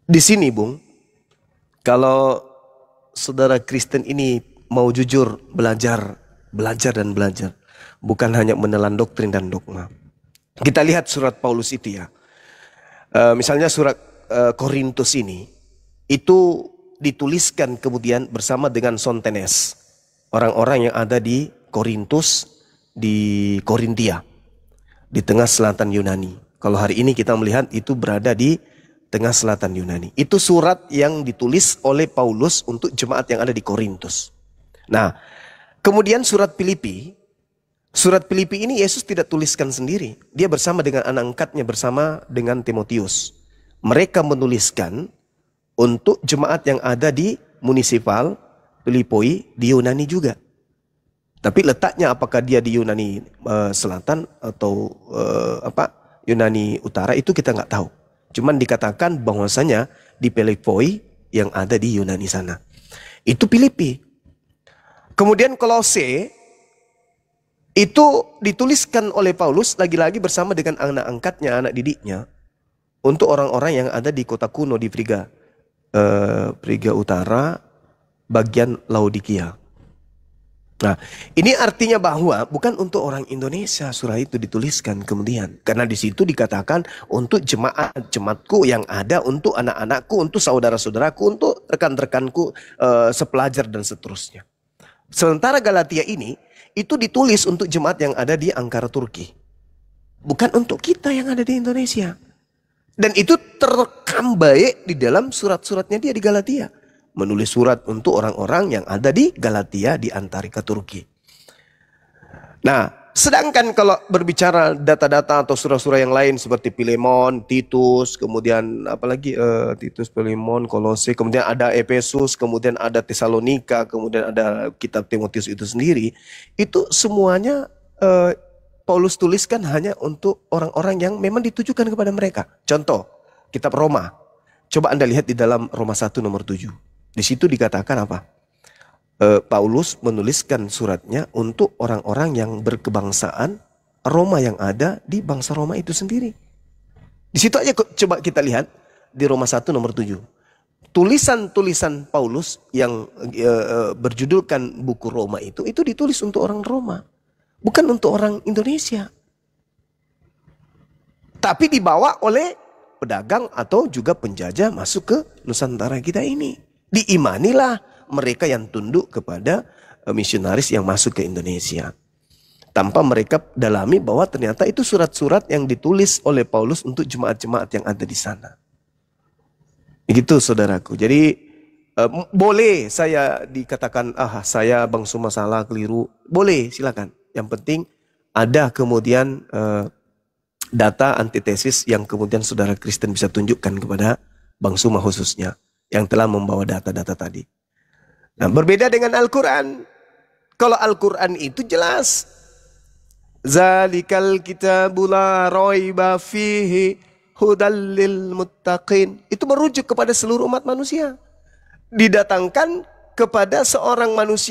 di sini Bung, kalau saudara Kristen ini mau jujur belajar dan belajar, bukan hanya menelan doktrin dan dogma. Kita lihat surat Paulus itu ya. Misalnya surat Korintus ini, itu dituliskan kemudian bersama dengan Sontenes. Orang-orang yang ada di Korintus, di Korintia, di tengah selatan Yunani. Kalau hari ini kita melihat itu berada di tengah selatan Yunani. Itu surat yang ditulis oleh Paulus untuk jemaat yang ada di Korintus. Nah, kemudian surat Filipi ini Yesus tidak tuliskan sendiri. Dia bersama dengan anak angkatnya, bersama dengan Timotius. Mereka menuliskan untuk jemaat yang ada di munisipal Filipoi di Yunani juga. Tapi letaknya apakah dia di Yunani selatan atau Yunani utara itu kita nggak tahu. Cuman dikatakan bahwasanya di Filipoi yang ada di Yunani sana. Itu Filipi. Kemudian Kolose itu dituliskan oleh Paulus lagi-lagi bersama dengan anak angkatnya, anak didiknya, untuk orang-orang yang ada di kota kuno di Friga Utara, bagian Laodikia. Nah, ini artinya bahwa bukan untuk orang Indonesia surah itu dituliskan kemudian. Karena di situ dikatakan untuk jemaatku yang ada, untuk anak-anakku, untuk saudara-saudaraku, untuk rekan-rekanku sepelajar dan seterusnya. Sementara Galatia ini itu ditulis untuk jemaat yang ada di Ankara Turki. Bukan untuk kita yang ada di Indonesia. Dan itu terekam baik di dalam surat-suratnya dia di Galatia. Menulis surat untuk orang-orang yang ada di Galatia di Antarika Turki. Nah, sedangkan kalau berbicara data-data atau surah-surah yang lain seperti Filemon, Titus, kemudian apalagi Titus, Filemon, Kolose, kemudian ada Efesus, kemudian ada Tesalonika, kemudian ada kitab Timotius itu sendiri, itu semuanya Paulus tuliskan hanya untuk orang-orang yang memang ditujukan kepada mereka. Contoh, kitab Roma. Coba Anda lihat di dalam Roma 1 nomor 7. Di situ dikatakan apa? Paulus menuliskan suratnya untuk orang-orang yang berkebangsaan Roma yang ada di bangsa Roma itu sendiri. Di situ aja coba kita lihat di Roma 1 nomor 7. Tulisan-tulisan Paulus yang berjudulkan buku Roma itu ditulis untuk orang Roma. Bukan untuk orang Indonesia. Tapi dibawa oleh pedagang atau juga penjajah masuk ke Nusantara kita ini. Diimanilah mereka yang tunduk kepada misionaris yang masuk ke Indonesia. Tanpa mereka dalami bahwa ternyata itu surat-surat yang ditulis oleh Paulus untuk jemaat-jemaat yang ada di sana. Begitu saudaraku. Jadi boleh saya dikatakan, saya Bang Suma salah, keliru. Boleh, silakan. Yang penting ada kemudian data antitesis yang kemudian saudara Kristen bisa tunjukkan kepada Bang Suma khususnya. Yang telah membawa data-data tadi. Nah, berbeda dengan Al-Quran. Kalau Al-Quran itu jelas. Zalikal kitabul la raiba fihi hudal lil muttaqin. Itu merujuk kepada seluruh umat manusia. Didatangkan kepada seorang manusia